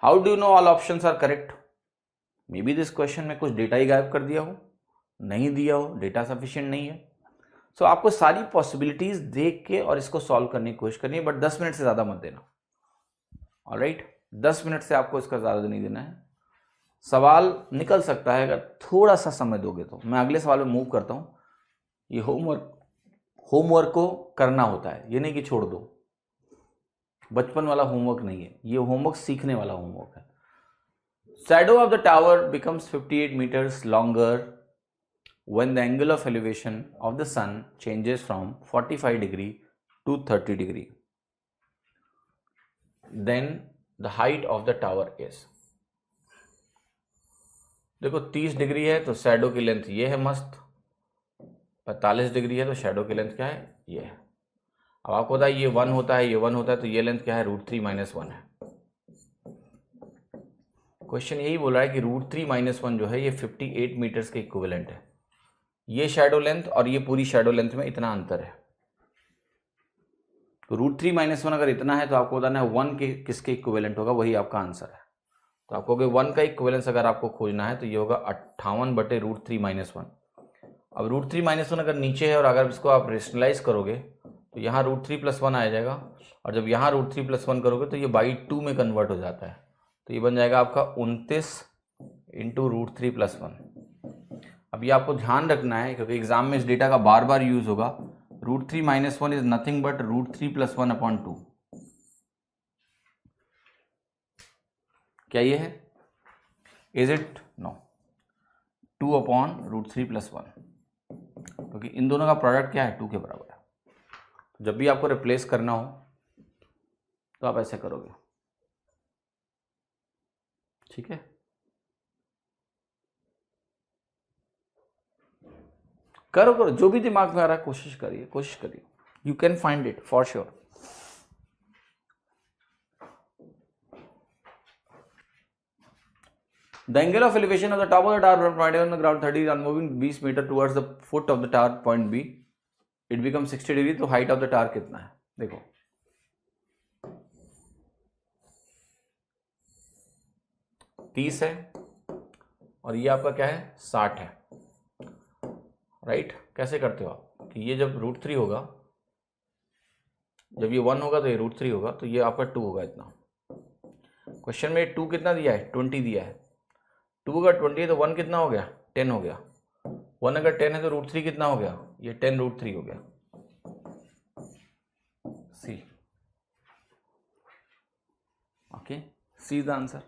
How do you know all options are correct. Maybe this question में कुछ डेटा ही गायब कर दिया हो, नहीं दिया हो, डेटा सफिशिएंट नहीं है। सो आपको सारी पॉसिबिलिटीज देख के और इसको सॉल्व करने की कोशिश करनी है, बट 10 मिनट से ज्यादा मत देना। ऑलराइट, 10 मिनट से आपको इसका ज्यादा नहीं देना है। सवाल निकल सकता है अगर थोड़ा सा समय दोगे तो। मैं अगले सवाल में मूव करता हूं। ये होमवर्क को करना होता है, ये नहीं कि छोड़ दो। बचपन वाला होमवर्क नहीं है, ये होमवर्क सीखने वाला होमवर्क है। Shadow of the tower becomes 58 meters longer when the angle of elevation of the sun changes from 45 degree to 30 degree. Then the height of the tower is. देखो 30 डिग्री है तो शैडो की लेंथ ये है मस्त, 45 डिग्री है तो शैडो की लेंथ क्या है, ये है। अब आपको पता है ये 1 होता है, ये 1 होता है, तो ये लेंथ क्या है, √3 - 1 है। क्वेश्चन यही बोल रहा है कि √3 - 1 जो है ये 58 मीटर्स के इक्विवेलेंट है। ये शैडो लेंथ और ये पूरी शैडो लेंथ में इतना अंतर है। तो √3 - 1 अगर इतना है तो आपको बताना है 1 के किसके इक्विवेलेंट होगा, वही आपका आंसर है। तो आपको 1 का इक्विवेलेंस अगर आपको खोजना है तो ये होगा 58/√3-1। अब √3-1 अगर नीचे है और अगर इसको आप रेशनलाइज करोगे तो यहाँ √3+1 आ जाएगा, और जब यहाँ √3+1 करोगे तो ये बाई 2 में कन्वर्ट हो जाता है, तो ये बन जाएगा आपका 29 × √3+1। अब ये आपको ध्यान रखना है क्योंकि एग्जाम में इस डेटा का बार बार यूज होगा। √3-1 इज नथिंग बट √3+1/2। क्या ये है? Is it? नो, 2/√3+1, क्योंकि इन दोनों का प्रोडक्ट क्या है? 2 के बराबर है। तो जब भी आपको रिप्लेस करना हो तो आप ऐसे करोगे, ठीक है। करो करो, जो भी दिमाग में आ रहा है कोशिश करिए, you can find it for sure. The angle of elevation of the top of the tower from point A on the ground 30 on moving 20 meter towards the foot of the tower point B, it becomes 60 degree। तो height of the tower कितना है? देखो, तीस है और ये आपका क्या है? 60 है, राइट। कैसे करते हो आप कि ये जब √3 होगा, जब ये 1 होगा तो ये √3 होगा, तो ये आपका 2 होगा इतना। क्वेश्चन में 2 कितना दिया है? 20 दिया है। 2 अगर 20 है तो 1 कितना हो गया? 10 हो गया। 1 अगर 10 है तो √3 कितना हो गया? ये 10√3 हो गया। C, okay, C is the answer.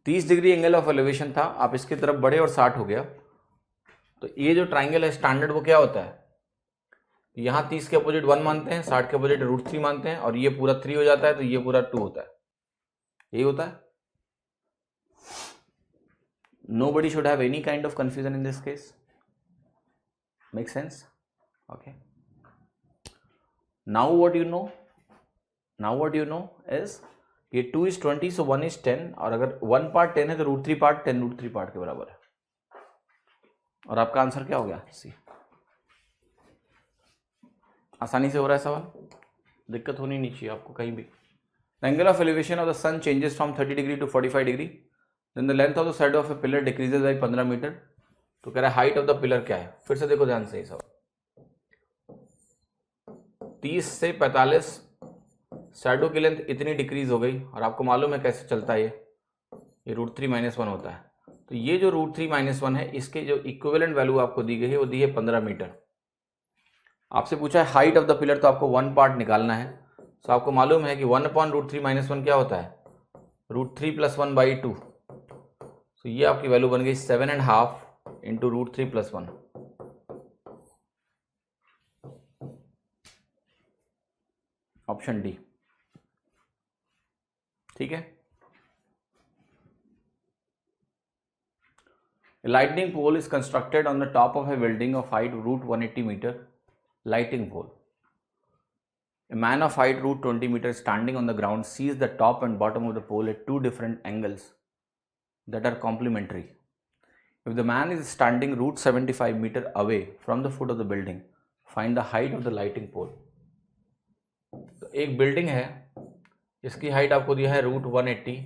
30 degree angle of elevation था, आप इसकी तरफ बढ़े और 60 हो गया। तो ये जो ट्राइंगल है स्टैंडर्ड वो क्या होता है? यहाँ 30 के अपोजिट 1 मानते हैं, 60 के अपोजिट √3 मानते हैं, और ये पूरा 3 हो जाता है तो ये पूरा 2 होता है। यही होता है। Nobody should have any kind of confusion in this case. Make sense? Okay. Now what you know? Now what you know is ये 2 is 20 so 1 is 10, और अगर 1 पार्ट 10 है तो √3 पार्ट 10 √3 पार्ट के बराबर है। और आपका आंसर क्या हो गया? सी। आसानी से हो रहा है सवाल, दिक्कत होनी नहीं चाहिए आपको कहीं भी। The angle of elevation of the sun changes from 30 degree to 45 degree. Then the length of the shadow of a pillar decreases by 15 metre. तो कह रहा है हाइट ऑफ द पिलर क्या है? फिर से देखो ध्यान से, ये सब 30 से 45 शैडो की लेंथ इतनी डिक्रीज हो गई, और आपको मालूम है कैसे चलता है ये √3-1 होता है। तो ये जो √3-1 है इसके जो इक्विवेलेंट वैल्यू आपको दी गई है वो दी है 15 मीटर। आपसे पूछा है हाइट ऑफ द पिलर, तो आपको 1 पार्ट निकालना है। तो आपको मालूम है कि 1/√3-1 क्या होता है? √3+1/2। तो ये आपकी वैल्यू बन गई 7.5 × √3+1। ऑप्शन डी, ठीक है। Lightning pole is constructed on the top of a building of height √180 metre. Lighting pole, a man of height √20 meters standing on the ground sees the top and bottom of the pole at 2 different angles that are complementary. If the man is standing √75 meter away from the foot of the building, find the height of the lighting pole. तो एक बिल्डिंग है, इसकी हाइट आपको दिया है √180,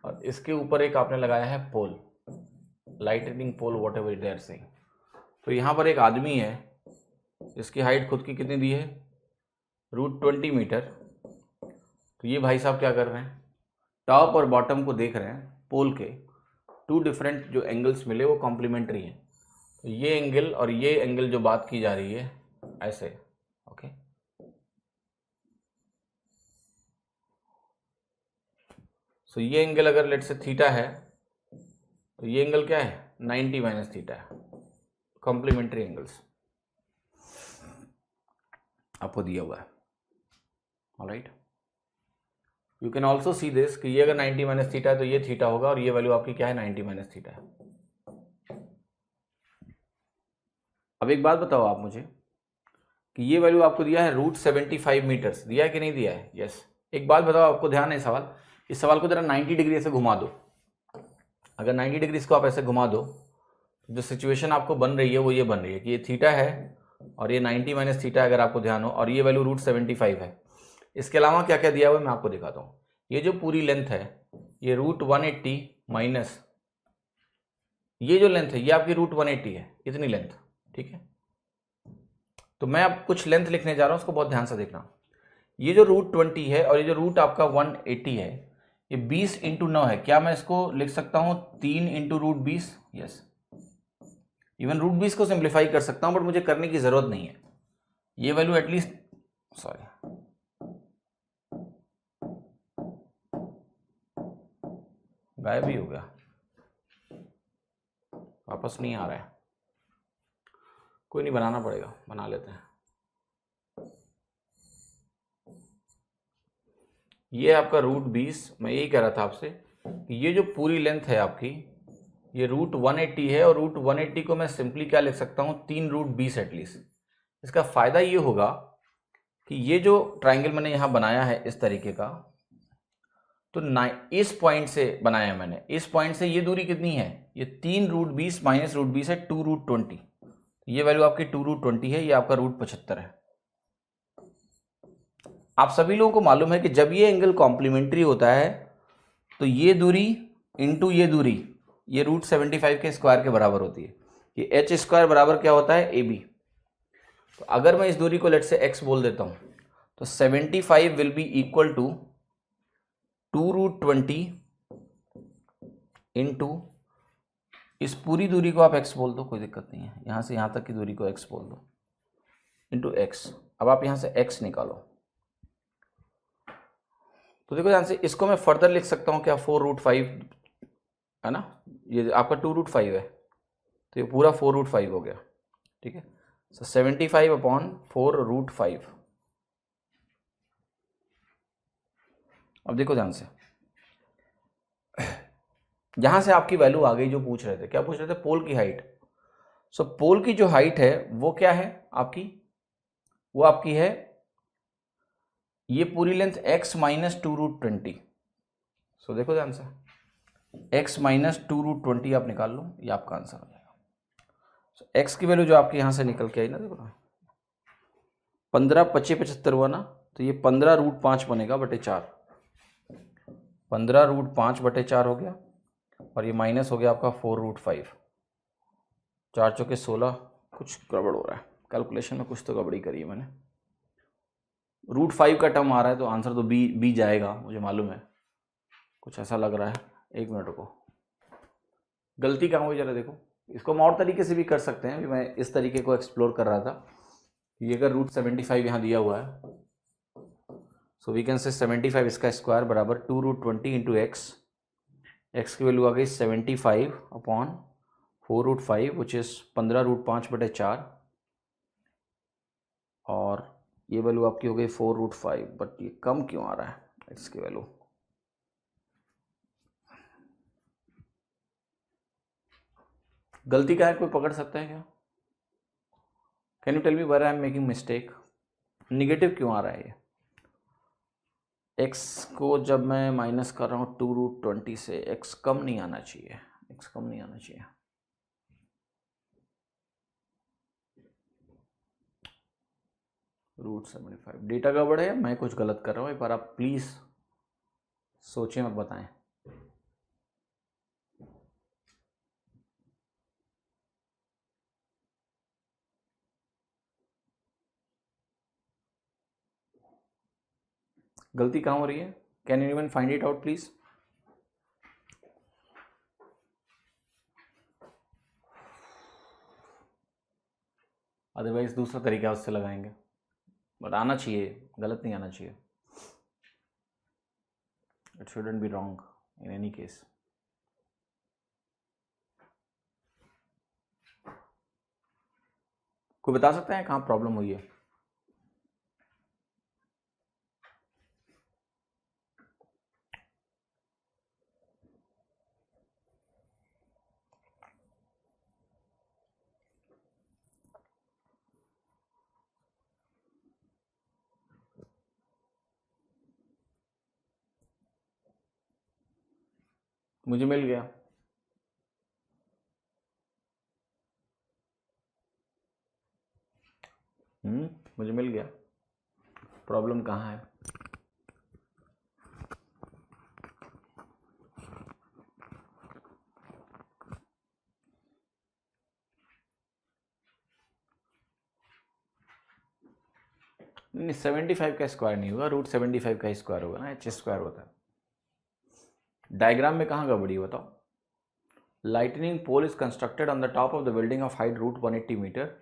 और इसके ऊपर एक आपने लगाया है pole, lightning pole, whatever they are saying. तो यहाँ पर एक आदमी है, इसकी हाइट खुद की कितनी दी है? √20 मीटर। तो ये भाई साहब क्या कर रहे हैं? टॉप और बॉटम को देख रहे हैं पोल के, 2 डिफरेंट जो एंगल्स मिले वो कॉम्प्लीमेंट्री हैं। तो ये एंगल और ये एंगल जो बात की जा रही है ऐसे, ओके। सो ये एंगल अगर लेट से थीटा है तो ये एंगल क्या है? 90 - थीटा है। कॉम्प्लीमेंट्री एंगल्स आपको दिया हुआ है, alright. You can also see this कि ये अगर 90 - थीटा है तो ये थीटा होगा, और ये वैल्यू आपकी क्या है? 90 - थीटा है। अब एक बात बताओ आप मुझे कि ये वैल्यू आपको दिया है √75 मीटर्स, दिया है कि नहीं दिया है? यस। एक बात बताओ, आपको ध्यान है सवाल, इस सवाल को जरा 90 डिग्री ऐसे घुमा दो। अगर 90 डिग्री इसको आप ऐसे घुमा दो तो जो सिचुएशन आपको बन रही है वो ये बन रही है कि ये थीटा है और ये 90 - थीटा, अगर आपको ध्यान हो, और ये वैल्यू √75 है। इसके अलावा क्या क्या दिया हुआ है मैं आपको दिखाता हूँ। ये जो पूरी लेंथ है ये √180 माइनस ये जो लेंथ है ये आपकी √180 है, इतनी लेंथ, ठीक है। तो मैं अब कुछ लेंथ लिखने जा रहा हूं, उसको बहुत ध्यान से देखना। ये जो √20 है और ये जो रूट आपका 180 है, ये 20 × 9 है। क्या मैं इसको लिख सकता हूं 3 × √20? यस, इवन √20 को सिंप्लीफाई कर सकता हूं, बट मुझे करने की जरूरत नहीं है। ये वैल्यू एटलीस्ट, सॉरी, गायब ही हो गया, वापस नहीं आ रहा है। कोई नहीं, बनाना पड़ेगा, बना लेते हैं। ये आपका √20, मैं यही कह रहा था आपसे कि ये जो पूरी लेंथ है आपकी, ये √180 है, और √180 को मैं सिंपली क्या लिख सकता हूँ 3 √20 एटलीस्ट। इसका फायदा ये होगा कि ये जो ट्राइंगल मैंने यहाँ बनाया है इस तरीके का, तो इस पॉइंट से बनाया है मैंने, इस पॉइंट से ये दूरी कितनी है, ये 3 √20 माइनस √20 है 2 √20। ये वैल्यू आपकी 2 √20 है, ये आपका √75 है। आप सभी लोगों को मालूम है कि जब ये एंगल कॉम्प्लीमेंट्री होता है तो ये दूरी इंटू ये दूरी, ये √75 के स्क्वायर के बराबर होती है। ये h स्क्वायर बराबर क्या होता है, AB। तो अगर मैं इस दूरी को लेट से x बोल देता हूं, तो 75 will be equal to 2 √20 into इस पूरी दूरी को आप x बोल दो, कोई दिक्कत नहीं है, यहां से यहां तक की दूरी को x बोल दो, इंटू x। अब आप यहां से x निकालो, तो देखो ध्यान से, इसको मैं फर्दर लिख सकता हूं क्या, 4 √5 है ना, ये आपका 2 √5 है, तो ये पूरा 4 √5 हो गया, ठीक है। सो 75/4 √5। अब देखो ध्यान से, यहां से आपकी वैल्यू आ गई जो पूछ रहे थे, क्या पूछ रहे थे, पोल की हाइट। सो पोल की जो हाइट है वो क्या है आपकी, वो आपकी है ये पूरी लेंथ x माइनस 2 √20। सो देखो ध्यान से, x माइनस 2 √20 आप निकाल लो, ये आपका आंसर हो जाएगा। सो x की वैल्यू जो आपके यहां से निकल के आई ना, देखो ना, 15 25 75 हुआ ना, तो ये 15 √5 बनेगा बटे 4, 15 √5 बटे 4 हो गया, और ये माइनस हो गया आपका 4 √5, 4 चौके 16। कुछ गड़बड़ हो रहा है कैलकुलेशन में, कुछ तो गड़बड़ी करी है मैंने। √5 का टर्म आ रहा है तो आंसर तो बी जाएगा, मुझे मालूम है, कुछ ऐसा लग रहा है। एक मिनट रुको, गलती कहाँ हुई जरा देखो। इसको हम और तरीके से भी कर सकते हैं, मैं इस तरीके को एक्सप्लोर कर रहा था। ये अगर √75 यहाँ दिया हुआ है, सो वी कैन से 75 इसका स्क्वायर बराबर 2 √20 इंटू एक्स। एक्स की वैल्यू आ गई 75/4 √5 विच इज़ 15 √5 बटे 4, और ये वैल्यू आपकी हो गई 4 √5। बट ये कम क्यों आ रहा है एक्स की वैल्यू, गलती क्या है, कोई पकड़ सकता है क्या, can you tell me where I am making mistake, negative क्यों आ रहा है ये। x को जब मैं माइनस कर रहा हूँ 2 √20 से, x कम नहीं आना चाहिए, x कम नहीं आना चाहिए। √75 डेटा गड़बड़ है, मैं कुछ गलत कर रहा हूँ, एक बार आप प्लीज़ सोचें और बताएं। गलती कहाँ हो रही है, can you even find it out please. Otherwise दूसरा तरीका उससे लगाएंगे, बट आना चाहिए, गलत नहीं आना चाहिए। It shouldn't be wrong in any case. कोई बता सकता है कहाँ प्रॉब्लम हुई है। मुझे मिल गया, मुझे मिल गया, प्रॉब्लम कहाँ है। नहीं 75 का स्क्वायर नहीं होगा, रूट 75 का स्क्वायर होगा ना, एच स्क्वायर होता है। डायग्राम में कहाँ गड़बड़ी बताओ। Lightning pole is constructed on the top of the building of height root 180 metre.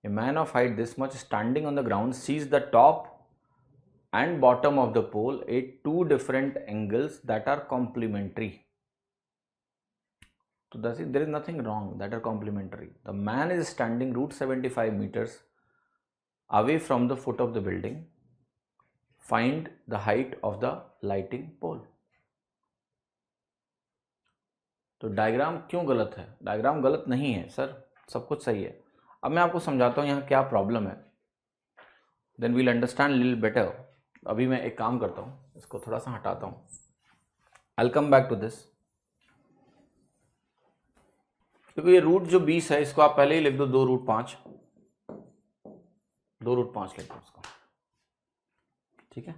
A man of height this much standing on the ground sees the top and bottom of the pole at two different angles that are complementary. So there is nothing wrong, that are complementary. The man is standing root 75 meters away from the foot of the building. Find the height of the lighting pole. तो डायग्राम क्यों गलत है? डायग्राम गलत नहीं है सर, सब कुछ सही है। अब मैं आपको समझाता हूँ यहाँ क्या प्रॉब्लम है, then we'll understand little better. अभी मैं एक काम करता हूँ, इसको थोड़ा सा हटाता हूँ, I will come back to this. क्योंकि ये रूट जो 20 है इसको आप पहले ही लिख दो 2 रूट 5, 2 रूट 5 लिख दो उसको, ठीक है,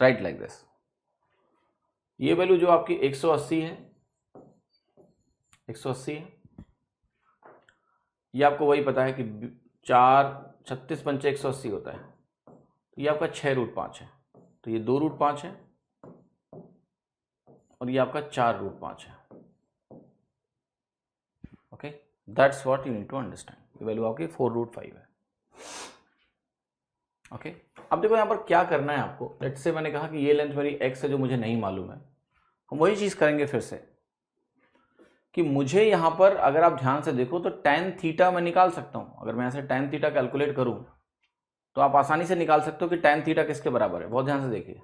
राइट लाइक दिस। ये वैल्यू जो आपकी 180 है, 180 है, ये आपको वही पता है कि 4 36 पंचे 180 होता है, तो ये आपका 6 रूट 5 है, तो ये 2 रूट 5 है और ये आपका 4 रूट 5 है। Okay, that's what you need to understand. ये वैल्यू आपकी 4 रूट 5 है। ओके, अब देखो यहाँ पर क्या करना है आपको। लेट्स से मैंने कहा कि ये लेंथ मेरी x है जो मुझे नहीं मालूम है, हम वही चीज़ करेंगे फिर से कि मुझे यहाँ पर अगर आप ध्यान से देखो तो tan थीटा मैं निकाल सकता हूँ। अगर मैं ऐसे tan थीटा कैलकुलेट करूँ तो आप आसानी से निकाल सकते हो कि tan थीटा किसके बराबर है। बहुत ध्यान से देखिए,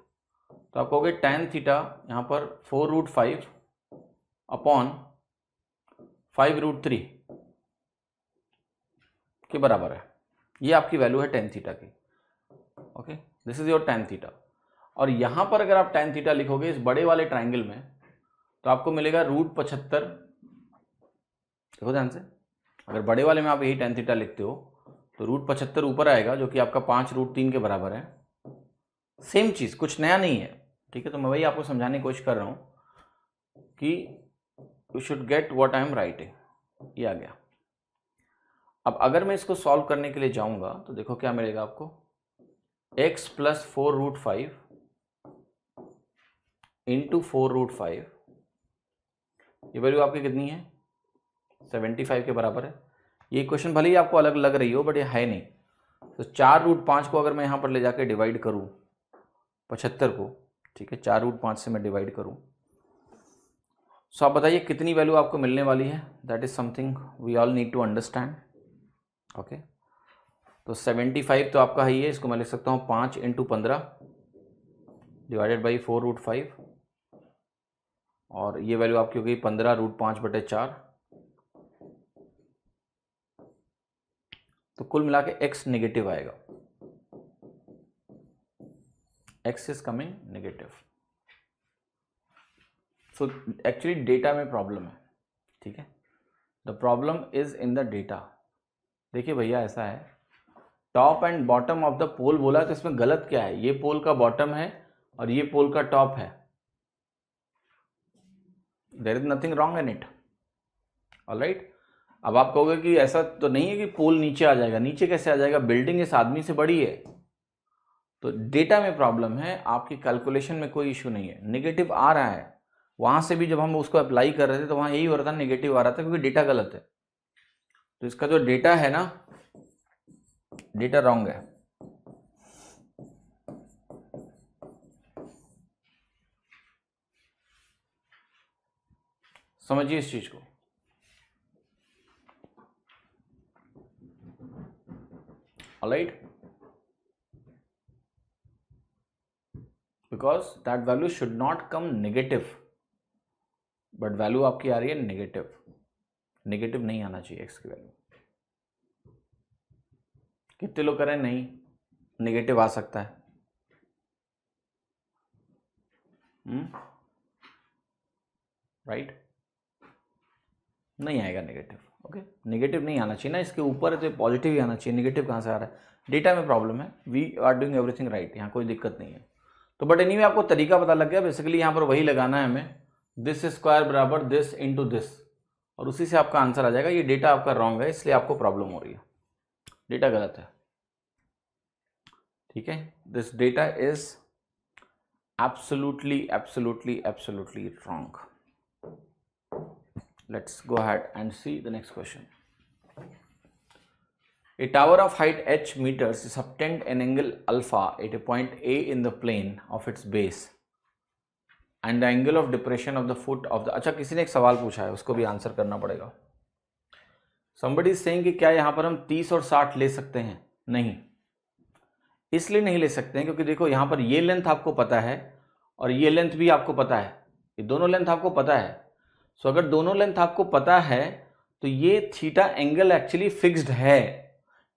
तो आप कहोगे tan थीटा यहाँ पर 4 रूट 5 अपॉन 5 रूट 3 के बराबर है। ये आपकी वैल्यू है tan थीटा की। Okay, this is your tan theta. और यहाँ पर अगर आप tan थीटा लिखोगे इस बड़े वाले ट्राइंगल में तो आपको मिलेगा रूट 75। देखो ध्यान से, अगर बड़े वाले में आप यही tan थीटा लिखते हो तो रूट 75 ऊपर आएगा जो कि आपका 5 रूट 3 के बराबर है। सेम चीज़, कुछ नया नहीं है, ठीक है। तो मैं वही आपको समझाने की कोशिश कर रहा हूँ कि you should get what I am writing. ये आ गया। अब अगर मैं इसको सॉल्व करने के लिए जाऊँगा तो देखो क्या मिलेगा आपको, x plus 4 root 5 into 4 root 5, ये वैल्यू आपकी कितनी है, 75 के बराबर है। ये क्वेश्चन भले ही आपको अलग लग रही हो बट ये है नहीं। तो 4 रूट 5 को अगर मैं यहाँ पर ले जाके डिवाइड करूँ 75 को, ठीक है, 4 रूट 5 से मैं डिवाइड करूँ, सो आप बताइए कितनी वैल्यू आपको मिलने वाली है। That is something we all need to understand. Okay, तो 75 तो आपका ही है, इसको मैं लिख सकता हूँ 5 इंटू 15 डिवाइडेड बाई 4 रूट 5, और ये वैल्यू आपकी हो गई 15 रूट 5 बटे 4। तो कुल मिला के x नेगेटिव आएगा, x is coming negative. So actually data में प्रॉब्लम है, ठीक है, the problem is in the data. देखिए भैया ऐसा है, top and bottom of the pole बोला तो इसमें गलत क्या है, ये पोल का बॉटम है और ये पोल का टॉप है। There is nothing wrong in it, alright. अब आप कहोगे कि ऐसा तो नहीं है कि पोल नीचे आ जाएगा, नीचे कैसे आ जाएगा, बिल्डिंग इस आदमी से बड़ी है। तो डेटा में प्रॉब्लम है, आपकी कैलकुलेशन में कोई इशू नहीं है। नेगेटिव आ रहा है, वहां से भी जब हम उसको अप्लाई कर रहे थे तो वहां यही हो रहा था, नेगेटिव आ रहा था क्योंकि डेटा गलत है। तो इसका जो डेटा है ना, डेटा रॉन्ग है। समझिए इस चीज को। Alright, because that value should not come negative, but value आपकी आ रही है नेगेटिव। नेगेटिव नहीं आना चाहिए x की वैल्यू। कितने लोग करें नहीं, नेगेटिव आ सकता है। राइट, नहीं आएगा नेगेटिव। ओके, नेगेटिव नहीं आना चाहिए ना, इसके ऊपर है तो पॉजिटिव ही आना चाहिए। नेगेटिव कहाँ से आ रहा है, डेटा में प्रॉब्लम है। We are doing everything right, यहाँ कोई दिक्कत नहीं है। तो बट एनीवे आपको तरीका पता लग गया। बेसिकली यहाँ पर वही लगाना है हमें, दिस स्क्वायर बराबर दिस इंटू दिस, और उसी से आपका आंसर आ जाएगा। ये डेटा आपका रॉन्ग है, इसलिए आपको प्रॉब्लम हो रही है, डेटा गलत है। ठीक है, this data is absolutely wrong. Let's go ahead and see the next question. A tower of height h meters is subtend an angle alpha at a point A in the plane of its base and the angle of depression of the foot of the. अच्छा, किसी ने एक सवाल पूछा है, उसको भी आंसर करना पड़ेगा. Somebody is saying कि क्या यहाँ पर हम 30 और 60 ले सकते हैं? नहीं, इसलिए नहीं ले सकते हैं क्योंकि देखो यहाँ पर ये लेंथ आपको पता है और ये लेंथ भी आपको पता है, ये दोनों लेंथ आपको पता है. सो अगर दोनों लेंथ आपको पता है तो ये थीटा एंगल एक्चुअली फिक्स्ड है.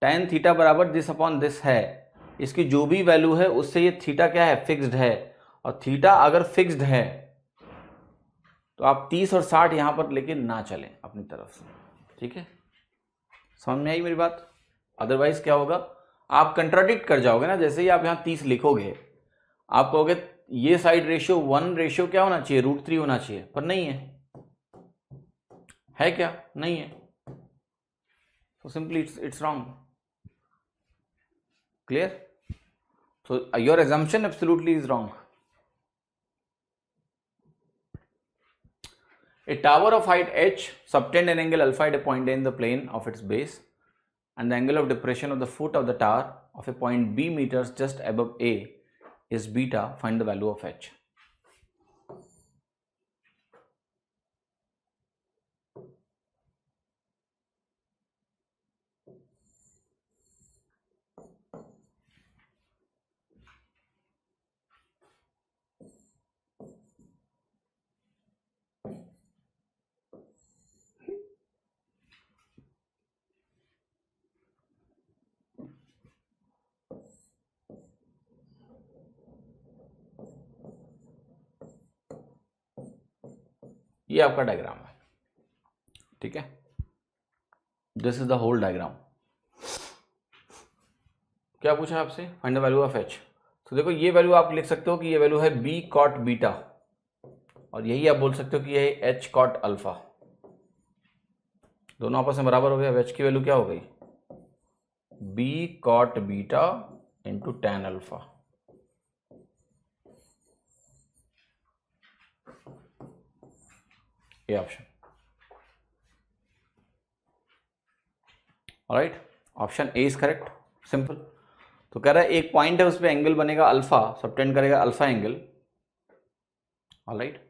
tan थीटा बराबर दिस अपॉन दिस है. इसकी जो भी वैल्यू है उससे ये थीटा क्या है, फिक्स्ड है. और थीटा अगर फिक्स्ड है तो आप 30 और 60 यहां पर लेके ना चलें अपनी तरफ से. ठीक है, समझ में आई मेरी बात? अदरवाइज क्या होगा, आप कंट्राडिक्ट कर जाओगे ना. जैसे ही आप यहाँ 30 लिखोगे, आप कहोगे ये साइड रेशियो 1 रेशियो क्या होना चाहिए, √3 होना चाहिए, पर नहीं है क्या? नहीं है. तो simply it's wrong. Clear? So your assumption absolutely is wrong. A tower of height h subtend an angle alpha at a point A in the plane of its base and the angle of depression of the foot of the tower of a point B meters just above A is beta. Find the value of h. ये आपका डायग्राम है. ठीक है, this is the whole diagram. क्या पूछा आपसे? Find the value of h. तो देखो ये वैल्यू आप लिख सकते हो कि ये वैल्यू है b cot बीटा, और यही आप बोल सकते हो कि ये है h cot अल्फा. दोनों आपस में बराबर हो गया. h की वैल्यू क्या हो गई, b cot beta into tan alpha. ये option. Alright, option A is correct. Simple. तो कह रहा है एक पॉइंट है, उस पर एंगल बनेगा अल्फा, सबटेंड करेगा alpha angle. Alright,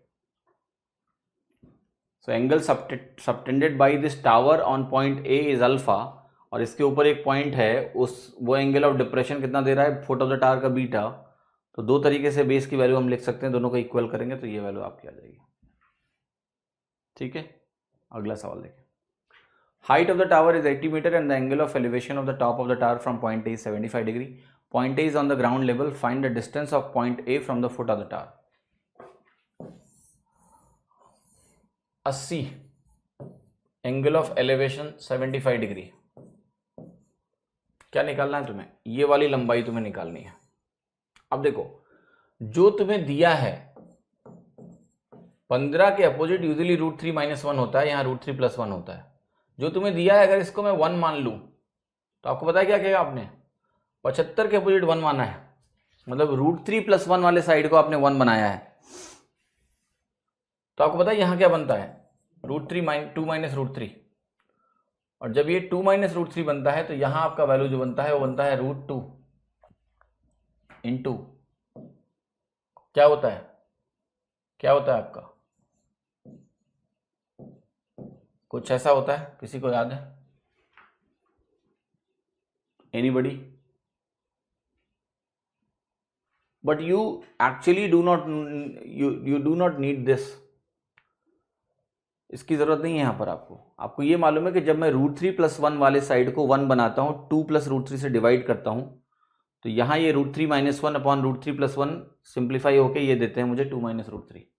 so angle subtended by this tower on point A is alpha, और इसके ऊपर एक पॉइंट है, उस वो एंगल ऑफ डिप्रेशन कितना दे रहा है, फुट ऑफ द टावर का बीटा. तो दो तरीके से बेस की वैल्यू हम लिख सकते हैं, दोनों को इक्वल करेंगे तो ये वैल्यू आपकी आ जाएगी. ठीक है, अगला सवाल देखें. Height of the tower is 80 metre and the angle of elevation of the top of the tower from point A is 75 degree. Point A is on the ground level. Find the distance of point A from the foot of the tower. 80, angle of elevation 75 degree. क्या निकालना है तुम्हें? ये वाली लंबाई तुम्हें निकालनी है. अब देखो, जो तुम्हें दिया है 15 के अपोजिट यूजुअली √3 - 1 होता है, यहाँ √3 + 1 होता है. जो तुम्हें दिया है, अगर इसको मैं 1 मान लूं तो आपको पता है क्या किया आपने, 75 के अपोजिट 1 माना है, मतलब √3 + 1 वाले साइड को आपने 1 बनाया है. तो आपको पता है यहां क्या बनता है, √3 2 - √3. और जब ये 2 - √3 बनता है तो यहां आपका वैल्यू जो बनता है वो बनता है √2 इंटू क्या होता है, क्या होता है आपका, कुछ ऐसा होता है, किसी को याद है? Anybody? But you actually do not need this. इसकी जरूरत नहीं है यहां पर. आपको ये मालूम है कि जब मैं √3 + 1 वाले साइड को 1 बनाता हूं, 2 + √3 से डिवाइड करता हूं, तो यहां ये √3 - 1 अपॉन √3 + 1 सिंप्लीफाई होके ये देते हैं मुझे 2 - √3.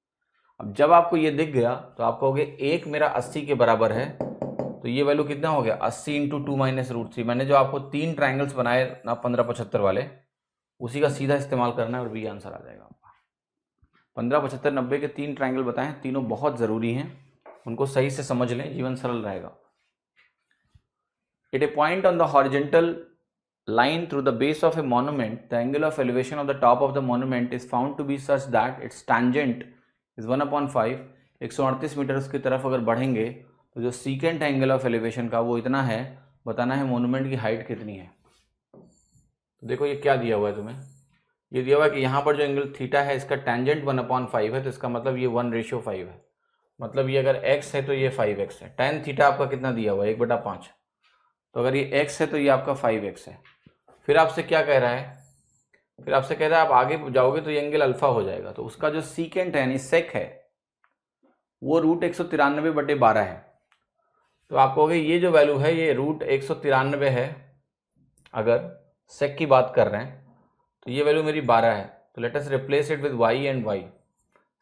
अब जब आपको ये दिख गया तो आप कहोगे एक मेरा 80 के बराबर है, तो ये वैल्यू कितना हो गया, 80 × 2 - √3. मैंने जो आपको 3 ट्राइंगल्स बनाए ना 15, 75 वाले, उसी का सीधा इस्तेमाल करना है और बी आंसर आ जाएगा आपका. 15, 75, 90 के 3 ट्राइंगल बताएं, तीनों बहुत जरूरी हैं, उनको सही से समझ लें, जीवन सरल रहेगा. At a point on the horizontal line through the base of a monument, the angle of elevation of the top of the monument is found to be such that its tangent is 1/5. 138 metre उसकी तरफ अगर बढ़ेंगे तो जो सीकेंट एंगल ऑफ एलिवेशन का वो इतना है, बताना है मोनूमेंट की हाइट कितनी है। तो देखो ये क्या दिया हुआ है तुम्हें, ये दिया हुआ है कि यहाँ पर जो एंगल थीटा है इसका टेंजेंट 1/5 है, तो इसका मतलब ये 1:5 है। मतलब ये अगर x है तो ये 5x है। टेन थीटा आपका कितना दिया हुआ है, 1/5। तो अगर ये x है तो ये आपका 5x है। फिर आपसे क्या कह रहा है, फिर आपसे कह रहा है आप आगे जाओगे तो ये एंगल अल्फा हो जाएगा। तो उसका जो सीकेंट है यानी सेक है वो √193/12 है। तो आप कहोगे ये जो वैल्यू है ये √193 है, अगर सेक की बात कर रहे हैं तो ये वैल्यू मेरी 12 है। तो let us replace it with y and y।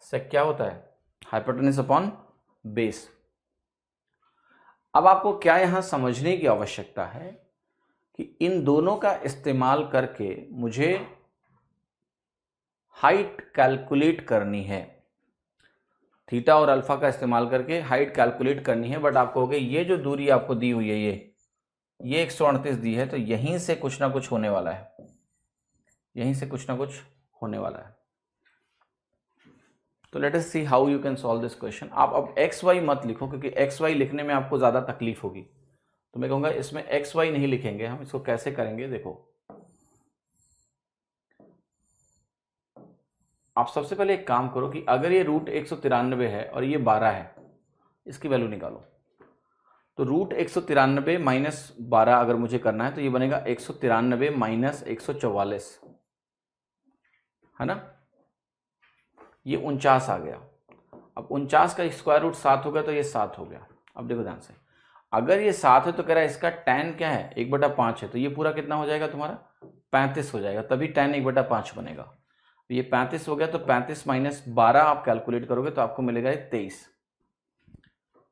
सेक क्या होता है, हाइपोटेनस अपॉन बेस। अब आपको क्या यहां समझने की आवश्यकता है कि इन दोनों का इस्तेमाल करके मुझे हाइट कैलकुलेट करनी है, थीटा और अल्फा का इस्तेमाल करके हाइट कैलकुलेट करनी है। बट आप कहोगे ये जो दूरी आपको दी हुई है ये 138 दी है, तो यहीं से कुछ ना कुछ होने वाला है, यहीं से कुछ ना कुछ होने वाला है। तो late us see how you can solve this question. आप अब एक्स वाई मत लिखो क्योंकि एक्स वाई लिखने में आपको ज़्यादा तकलीफ होगी। तो मैं कहूँगा इसमें एक्स वाई नहीं लिखेंगे हम। इसको कैसे करेंगे, देखो आप सबसे पहले एक काम करो कि अगर ये √193 है और ये 12 है, इसकी वैल्यू निकालो। तो √193 माइनस 12 अगर मुझे करना है तो ये बनेगा 193 माइनस 144, है ना। ये 49 आ गया। अब 49 का स्क्वायर रूट 7 हो गया तो ये 7 हो गया। अब देखो ध्यान से, अगर ये 7 है तो कह रहा है इसका tan क्या है, 1/5 है। तो ये पूरा कितना हो जाएगा तुम्हारा, 35 हो जाएगा। तभी tan 1/5 बनेगा। ये 35 हो गया तो 35 माइनस 12 आप कैलकुलेट करोगे तो आपको मिलेगा 23।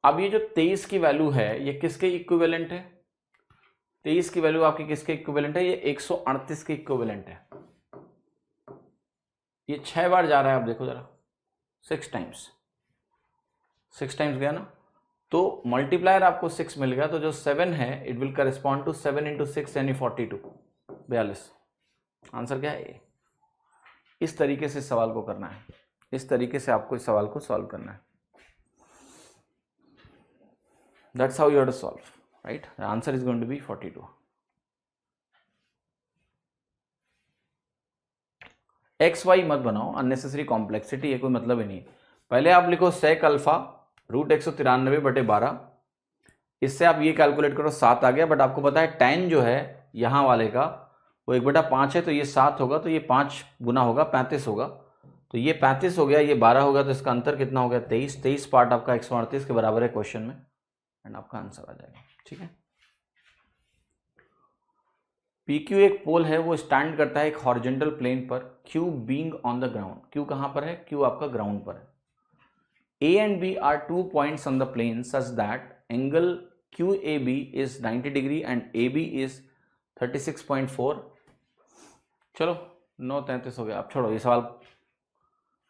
अब ये जो 23 की वैल्यू है ये किसके इक्विवेलेंट है, 23 की वैल्यू आपकी किसके इक्विवेलेंट है, ये 138 के इक्विवेलेंट है। ये 6 बार जा रहा है, आप देखो जरा, 6 टाइम्स, 6 टाइम्स गया ना। तो मल्टीप्लायर आपको 6 मिल गया। तो जो 7 है इट विल करस्पॉन्ड टू 7 × 6 यानी 42, 42। आंसर क्या है, इस तरीके से सवाल को करना है, इस तरीके से आपको इस सवाल को सॉल्व करना है। That's how you have to solve, right. The answer is going to be 42। X Y मत बनाओ, अननेसेसरी कॉम्प्लेक्सिटी है, कोई मतलब ही नहीं। पहले आप लिखो सेक अल्फा √193/12। इससे आप ये कैलकुलेट करो, 7 आ गया। बट आपको पता है tan जो है यहाँ वाले का वो 1/5 है, तो ये 7 होगा, तो ये 5 गुना होगा 35 होगा। तो ये 35 हो गया, ये 12 होगा, तो इसका अंतर कितना हो गया, 23। 23 पार्ट आपका 138 के बराबर है क्वेश्चन में, एंड आपका आंसर आ जाएगा। ठीक है। PQ एक पोल है, वो स्टैंड करता है एक हॉरिजॉन्टल प्लेन पर, Q being on the ground. Q कहाँ पर है, Q आपका ग्राउंड पर है। A and B are 2 points on the plane such that angle QAB is 90 degree and AB is 36.4। चलो 9:33 हो गया। अब छोड़ो ये सवाल,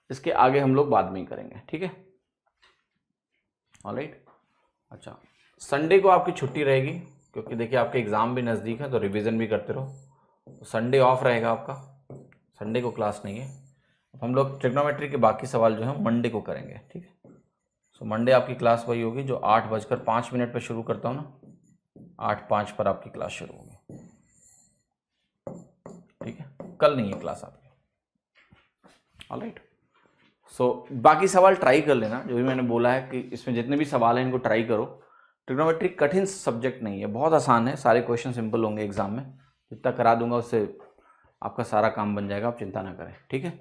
इसके आगे हम लोग बाद में ही करेंगे, ठीक है। ऑलराइट। अच्छा, संडे को आपकी छुट्टी रहेगी क्योंकि देखिए आपके एग्ज़ाम भी नज़दीक है, तो रिवीजन भी करते रहो। संडे ऑफ रहेगा आपका, संडे को क्लास नहीं है। हम लोग ट्रिग्नोमेट्री के बाकी सवाल जो है मंडे को करेंगे, ठीक है। सो मंडे आपकी क्लास वही होगी जो 8:05 पर शुरू करता हूँ ना, 8:05 पर आपकी क्लास शुरू होगी, ठीक है। कल नहीं है क्लास आपकी, ऑलराइट। सो बाकी सवाल ट्राई कर लेना, जो भी मैंने बोला है कि इसमें जितने भी सवाल हैं इनको ट्राई करो। ट्रिग्नोमेट्री कठिन सब्जेक्ट नहीं है, बहुत आसान है, सारे क्वेश्चन सिंपल होंगे एग्जाम में। जितना करा दूंगा उससे आपका सारा काम बन जाएगा, आप चिंता ना करें, ठीक है।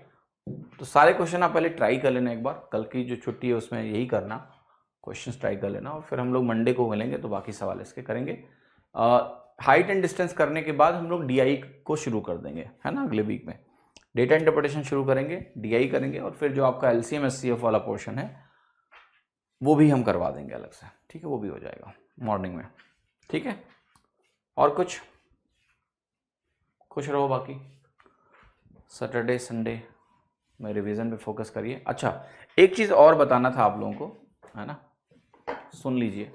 तो सारे क्वेश्चन आप पहले ट्राई कर लेना एक बार, कल की जो छुट्टी है उसमें यही करना, क्वेश्चंस ट्राई कर लेना, और फिर हम लोग मंडे को मिलेंगे तो बाकी सवाल इसके करेंगे। हाइट एंड डिस्टेंस करने के बाद हम लोग DI को शुरू कर देंगे, है ना। अगले वीक में डेटा इंटरप्रिटेशन शुरू करेंगे, DI करेंगे, और फिर जो आपका LCM SCF वाला पोर्शन है वो भी हम करवा देंगे अलग से, ठीक है। वो भी हो जाएगा मॉर्निंग में, ठीक है। और कुछ, खुश रहो। बाकी सैटरडे संडे में रिवीजन पे फोकस करिए। अच्छा, एक चीज़ और बताना था आप लोगों को, है ना, सुन लीजिए।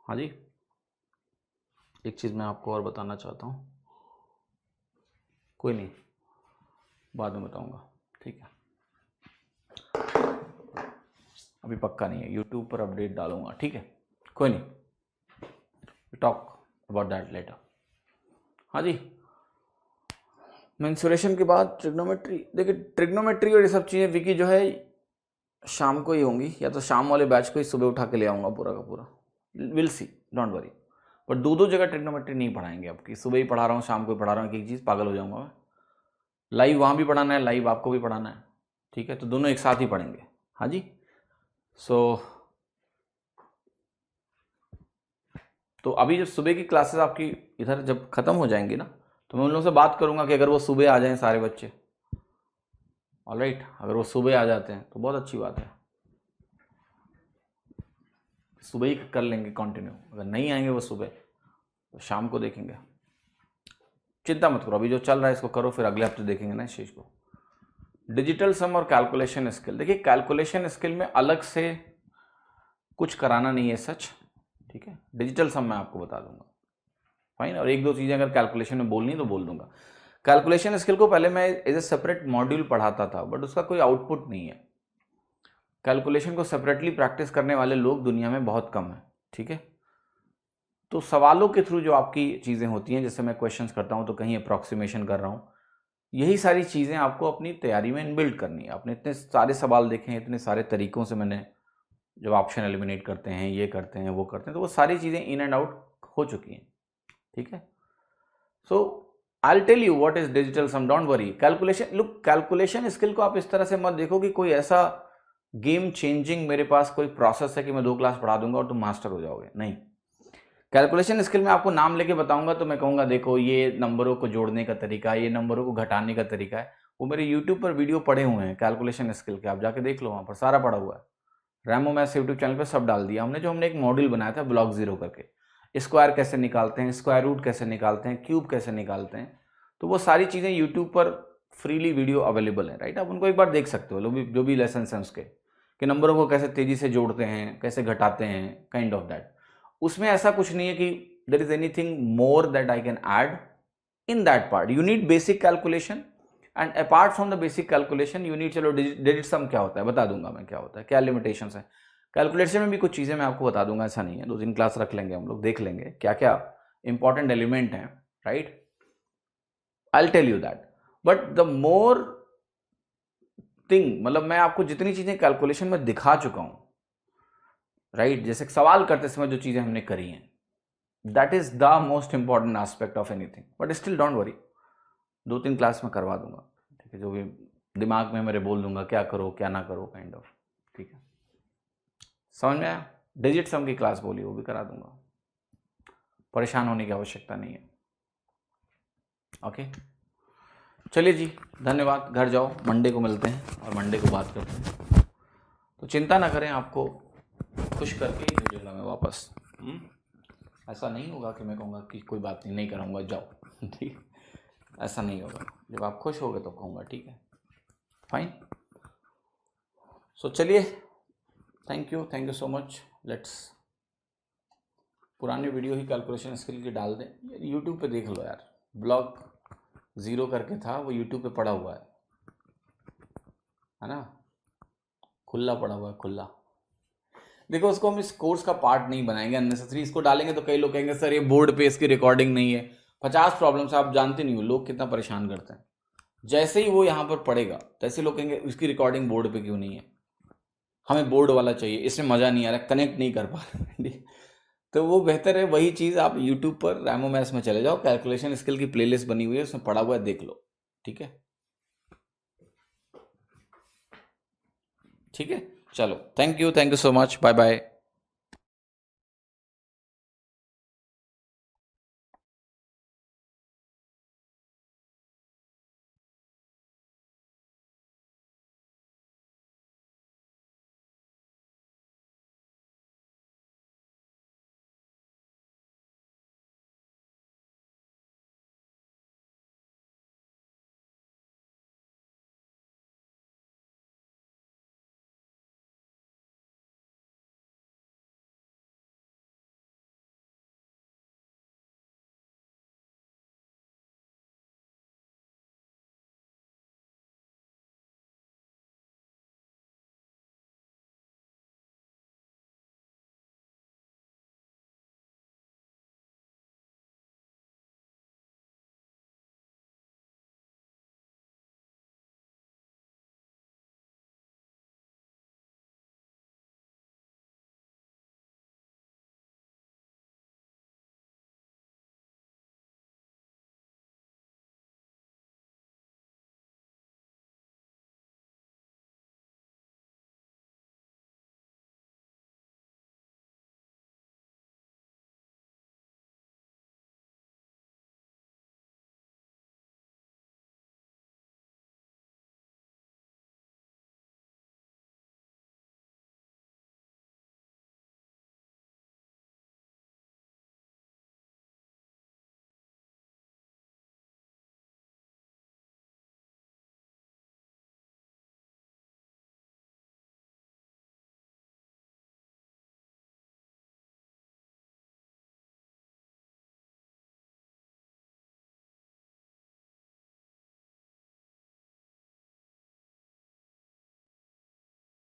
हाँ जी, एक चीज़ मैं आपको और बताना चाहता हूँ, कोई नहीं बाद में बताऊँगा, ठीक है, अभी पक्का नहीं है, यूट्यूब पर अपडेट डालूंगा, ठीक है, कोई नहीं, टॉक अबाउट दैट लेटर। हाँ जी, मेंसुरेशन के बाद ट्रिग्नोमेट्री, देखिए ट्रिग्नोमेट्री और ये सब चीज़ें विकी जो है शाम को ही होंगी, या तो शाम वाले बैच को ही सुबह उठा के ले आऊँगा पूरा का पूरा, विल सी, डोंट वरी। पर दो जगह ट्रिग्नोमेट्री नहीं पढ़ाएंगे आपकी, सुबह ही पढ़ा रहा हूँ शाम को ही पढ़ा रहा हूँ, एक चीज़ पागल हो जाऊँगा मैं। लाइव वहाँ भी पढ़ाना है, लाइव आपको भी पढ़ाना है, ठीक है, तो दोनों एक साथ ही पढ़ेंगे। हाँ जी, तो अभी जब सुबह की क्लासेस आपकी इधर जब ख़त्म हो जाएंगी ना, तो मैं उन लोगों से बात करूंगा कि अगर वो सुबह आ जाएं सारे बच्चे, ऑलराइट, अगर वो सुबह आ जाते हैं तो बहुत अच्छी बात है, सुबह ही कर लेंगे कंटिन्यू। अगर नहीं आएंगे वो सुबह तो शाम को देखेंगे, चिंता मत करो, अभी जो चल रहा है इसको करो, फिर अगले हफ्ते देखेंगे ना इस चीज़ को। डिजिटल सम और कैलकुलेशन स्किल, देखिए कैलकुलेशन स्किल में अलग से कुछ कराना नहीं है सच, ठीक है, डिजिटल सम मैं आपको बता दूंगा, फाइन, और एक दो चीज़ें अगर कैलकुलेशन में बोलनी तो बोल दूंगा। कैलकुलेशन स्किल को पहले मैं एज ए सेपरेट मॉड्यूल पढ़ाता था, बट उसका कोई आउटपुट नहीं है। कैलकुलेशन को सेपरेटली प्रैक्टिस करने वाले लोग दुनिया में बहुत कम है, ठीक है, तो सवालों के थ्रू जो आपकी चीज़ें होती हैं, जैसे मैं क्वेश्चंस करता हूँ तो कहीं अप्रॉक्सीमेशन कर रहा हूँ, यही सारी चीज़ें आपको अपनी तैयारी में इनबिल्ड करनी है। आपने इतने सारे सवाल देखे हैं, इतने सारे तरीकों से मैंने, जब ऑप्शन एलिमिनेट करते हैं, ये करते हैं, वो करते हैं, तो वो सारी चीज़ें इन एंड आउट हो चुकी हैं, ठीक है। So I tell you what is digital sum, don't worry. Calculation, look, calculation skill को आप इस तरह से मत देखो कि कोई ऐसा गेम चेंजिंग मेरे पास कोई प्रोसेस है कि मैं 2 क्लास पढ़ा दूंगा और तुम मास्टर हो जाओगे, नहीं। कैलकुलेशन स्किल में आपको नाम लेके बताऊंगा तो मैं कहूंगा देखो ये नंबरों को जोड़ने का तरीका है, ये नंबरों को घटाने का तरीका है, वो मेरे यूट्यूब पर वीडियो पड़े हुए हैं कैलकुलेशन स्किल के, आप जाके देख लो, वहाँ पर सारा पड़ा हुआ है। रैमो मैथ्स यूट्यूब चैनल पे सब डाल दिया हमने, जो हमने एक मॉड्यूल बनाया था ब्लॉक 0 करके, स्क्वायर कैसे निकालते हैं, स्क्वायर रूट कैसे निकालते हैं, क्यूब कैसे निकालते हैं, तो वो सारी चीज़ें यूट्यूब पर फ्रीली वीडियो अवेलेबल है, राइट, आप उनको एक बार देख सकते हो, जो भी लेसन हैं उसके, कि नंबरों को कैसे तेज़ी से जोड़ते हैं, कैसे घटाते हैं, काइंड ऑफ दैट। उसमें ऐसा कुछ नहीं है कि there is anything more that I can add in that part. You need basic calculation, and apart from the basic calculation you need, चलो डिजिट सम क्या होता है बता दूंगा मैं, क्या होता है, क्या लिमिटेशंस है कैलकुलेशन में भी, कुछ चीज़ें मैं आपको बता दूंगा, ऐसा नहीं है, 2-3 क्लास रख लेंगे हम लोग, देख लेंगे क्या क्या इंपॉर्टेंट एलिमेंट हैं, right, I will tell you that. But the more thing, मतलब मैं आपको जितनी चीज़ें कैलकुलेशन में दिखा चुका हूँ, राइट, जैसे सवाल करते समय जो चीज़ें हमने करी हैं, that is the most important aspect of anything, but still don't worry, 2-3 class में करवा दूंगा, ठीक है, जो भी दिमाग में मेरे बोल दूंगा क्या करो क्या ना करो, काइंड ऑफ, ठीक है, समझ में आया। डिजिट सम की क्लास बोली, वो भी करा दूंगा, परेशान होने की आवश्यकता नहीं है, ओके। चलिए जी, धन्यवाद, घर जाओ, मंडे को मिलते हैं और मंडे को बात करते हैं, तो चिंता ना करें, आपको खुश करके ही भेजूंगा मैं वापस। ऐसा नहीं होगा कि मैं कहूँगा कि कोई बात नहीं कराऊंगा, जाओ, ठीक, ऐसा नहीं होगा, जब आप खुश होगे तो कहूँगा, ठीक है, फाइन। सो चलिए, thank you so much. Let's, पुरानी वीडियो ही कैलकुलेशन स्किल की डाल दें, यूट्यूब पे देख लो यार, ब्लॉक 0 करके था, वो यूट्यूब पे पड़ा हुआ है ना, खुला पड़ा हुआ है, खुला, देखो उसको हम इस कोर्स का पार्ट नहीं बनाएंगे अननेसेसरी, इसको डालेंगे तो कई लोग कहेंगे सर ये बोर्ड पे इसकी रिकॉर्डिंग नहीं है, 50 प्रॉब्लम्स आप जानते नहीं हो लोग कितना परेशान करते हैं, जैसे ही वो यहाँ पर पड़ेगा तैसे लोग कहेंगे इसकी रिकॉर्डिंग बोर्ड पे क्यों नहीं है, हमें बोर्ड वाला चाहिए, इसमें मज़ा नहीं आ रहा, कनेक्ट नहीं कर पा रहे, तो वो बेहतर है वही चीज़ आप यूट्यूब पर रैमो मैथ्स में चले जाओ, कैलकुलेशन स्किल की प्लेलिस्ट बनी हुई है, उसमें पड़ा हुआ है, देख लो, ठीक है, ठीक है, चलो, thank you so much, bye bye.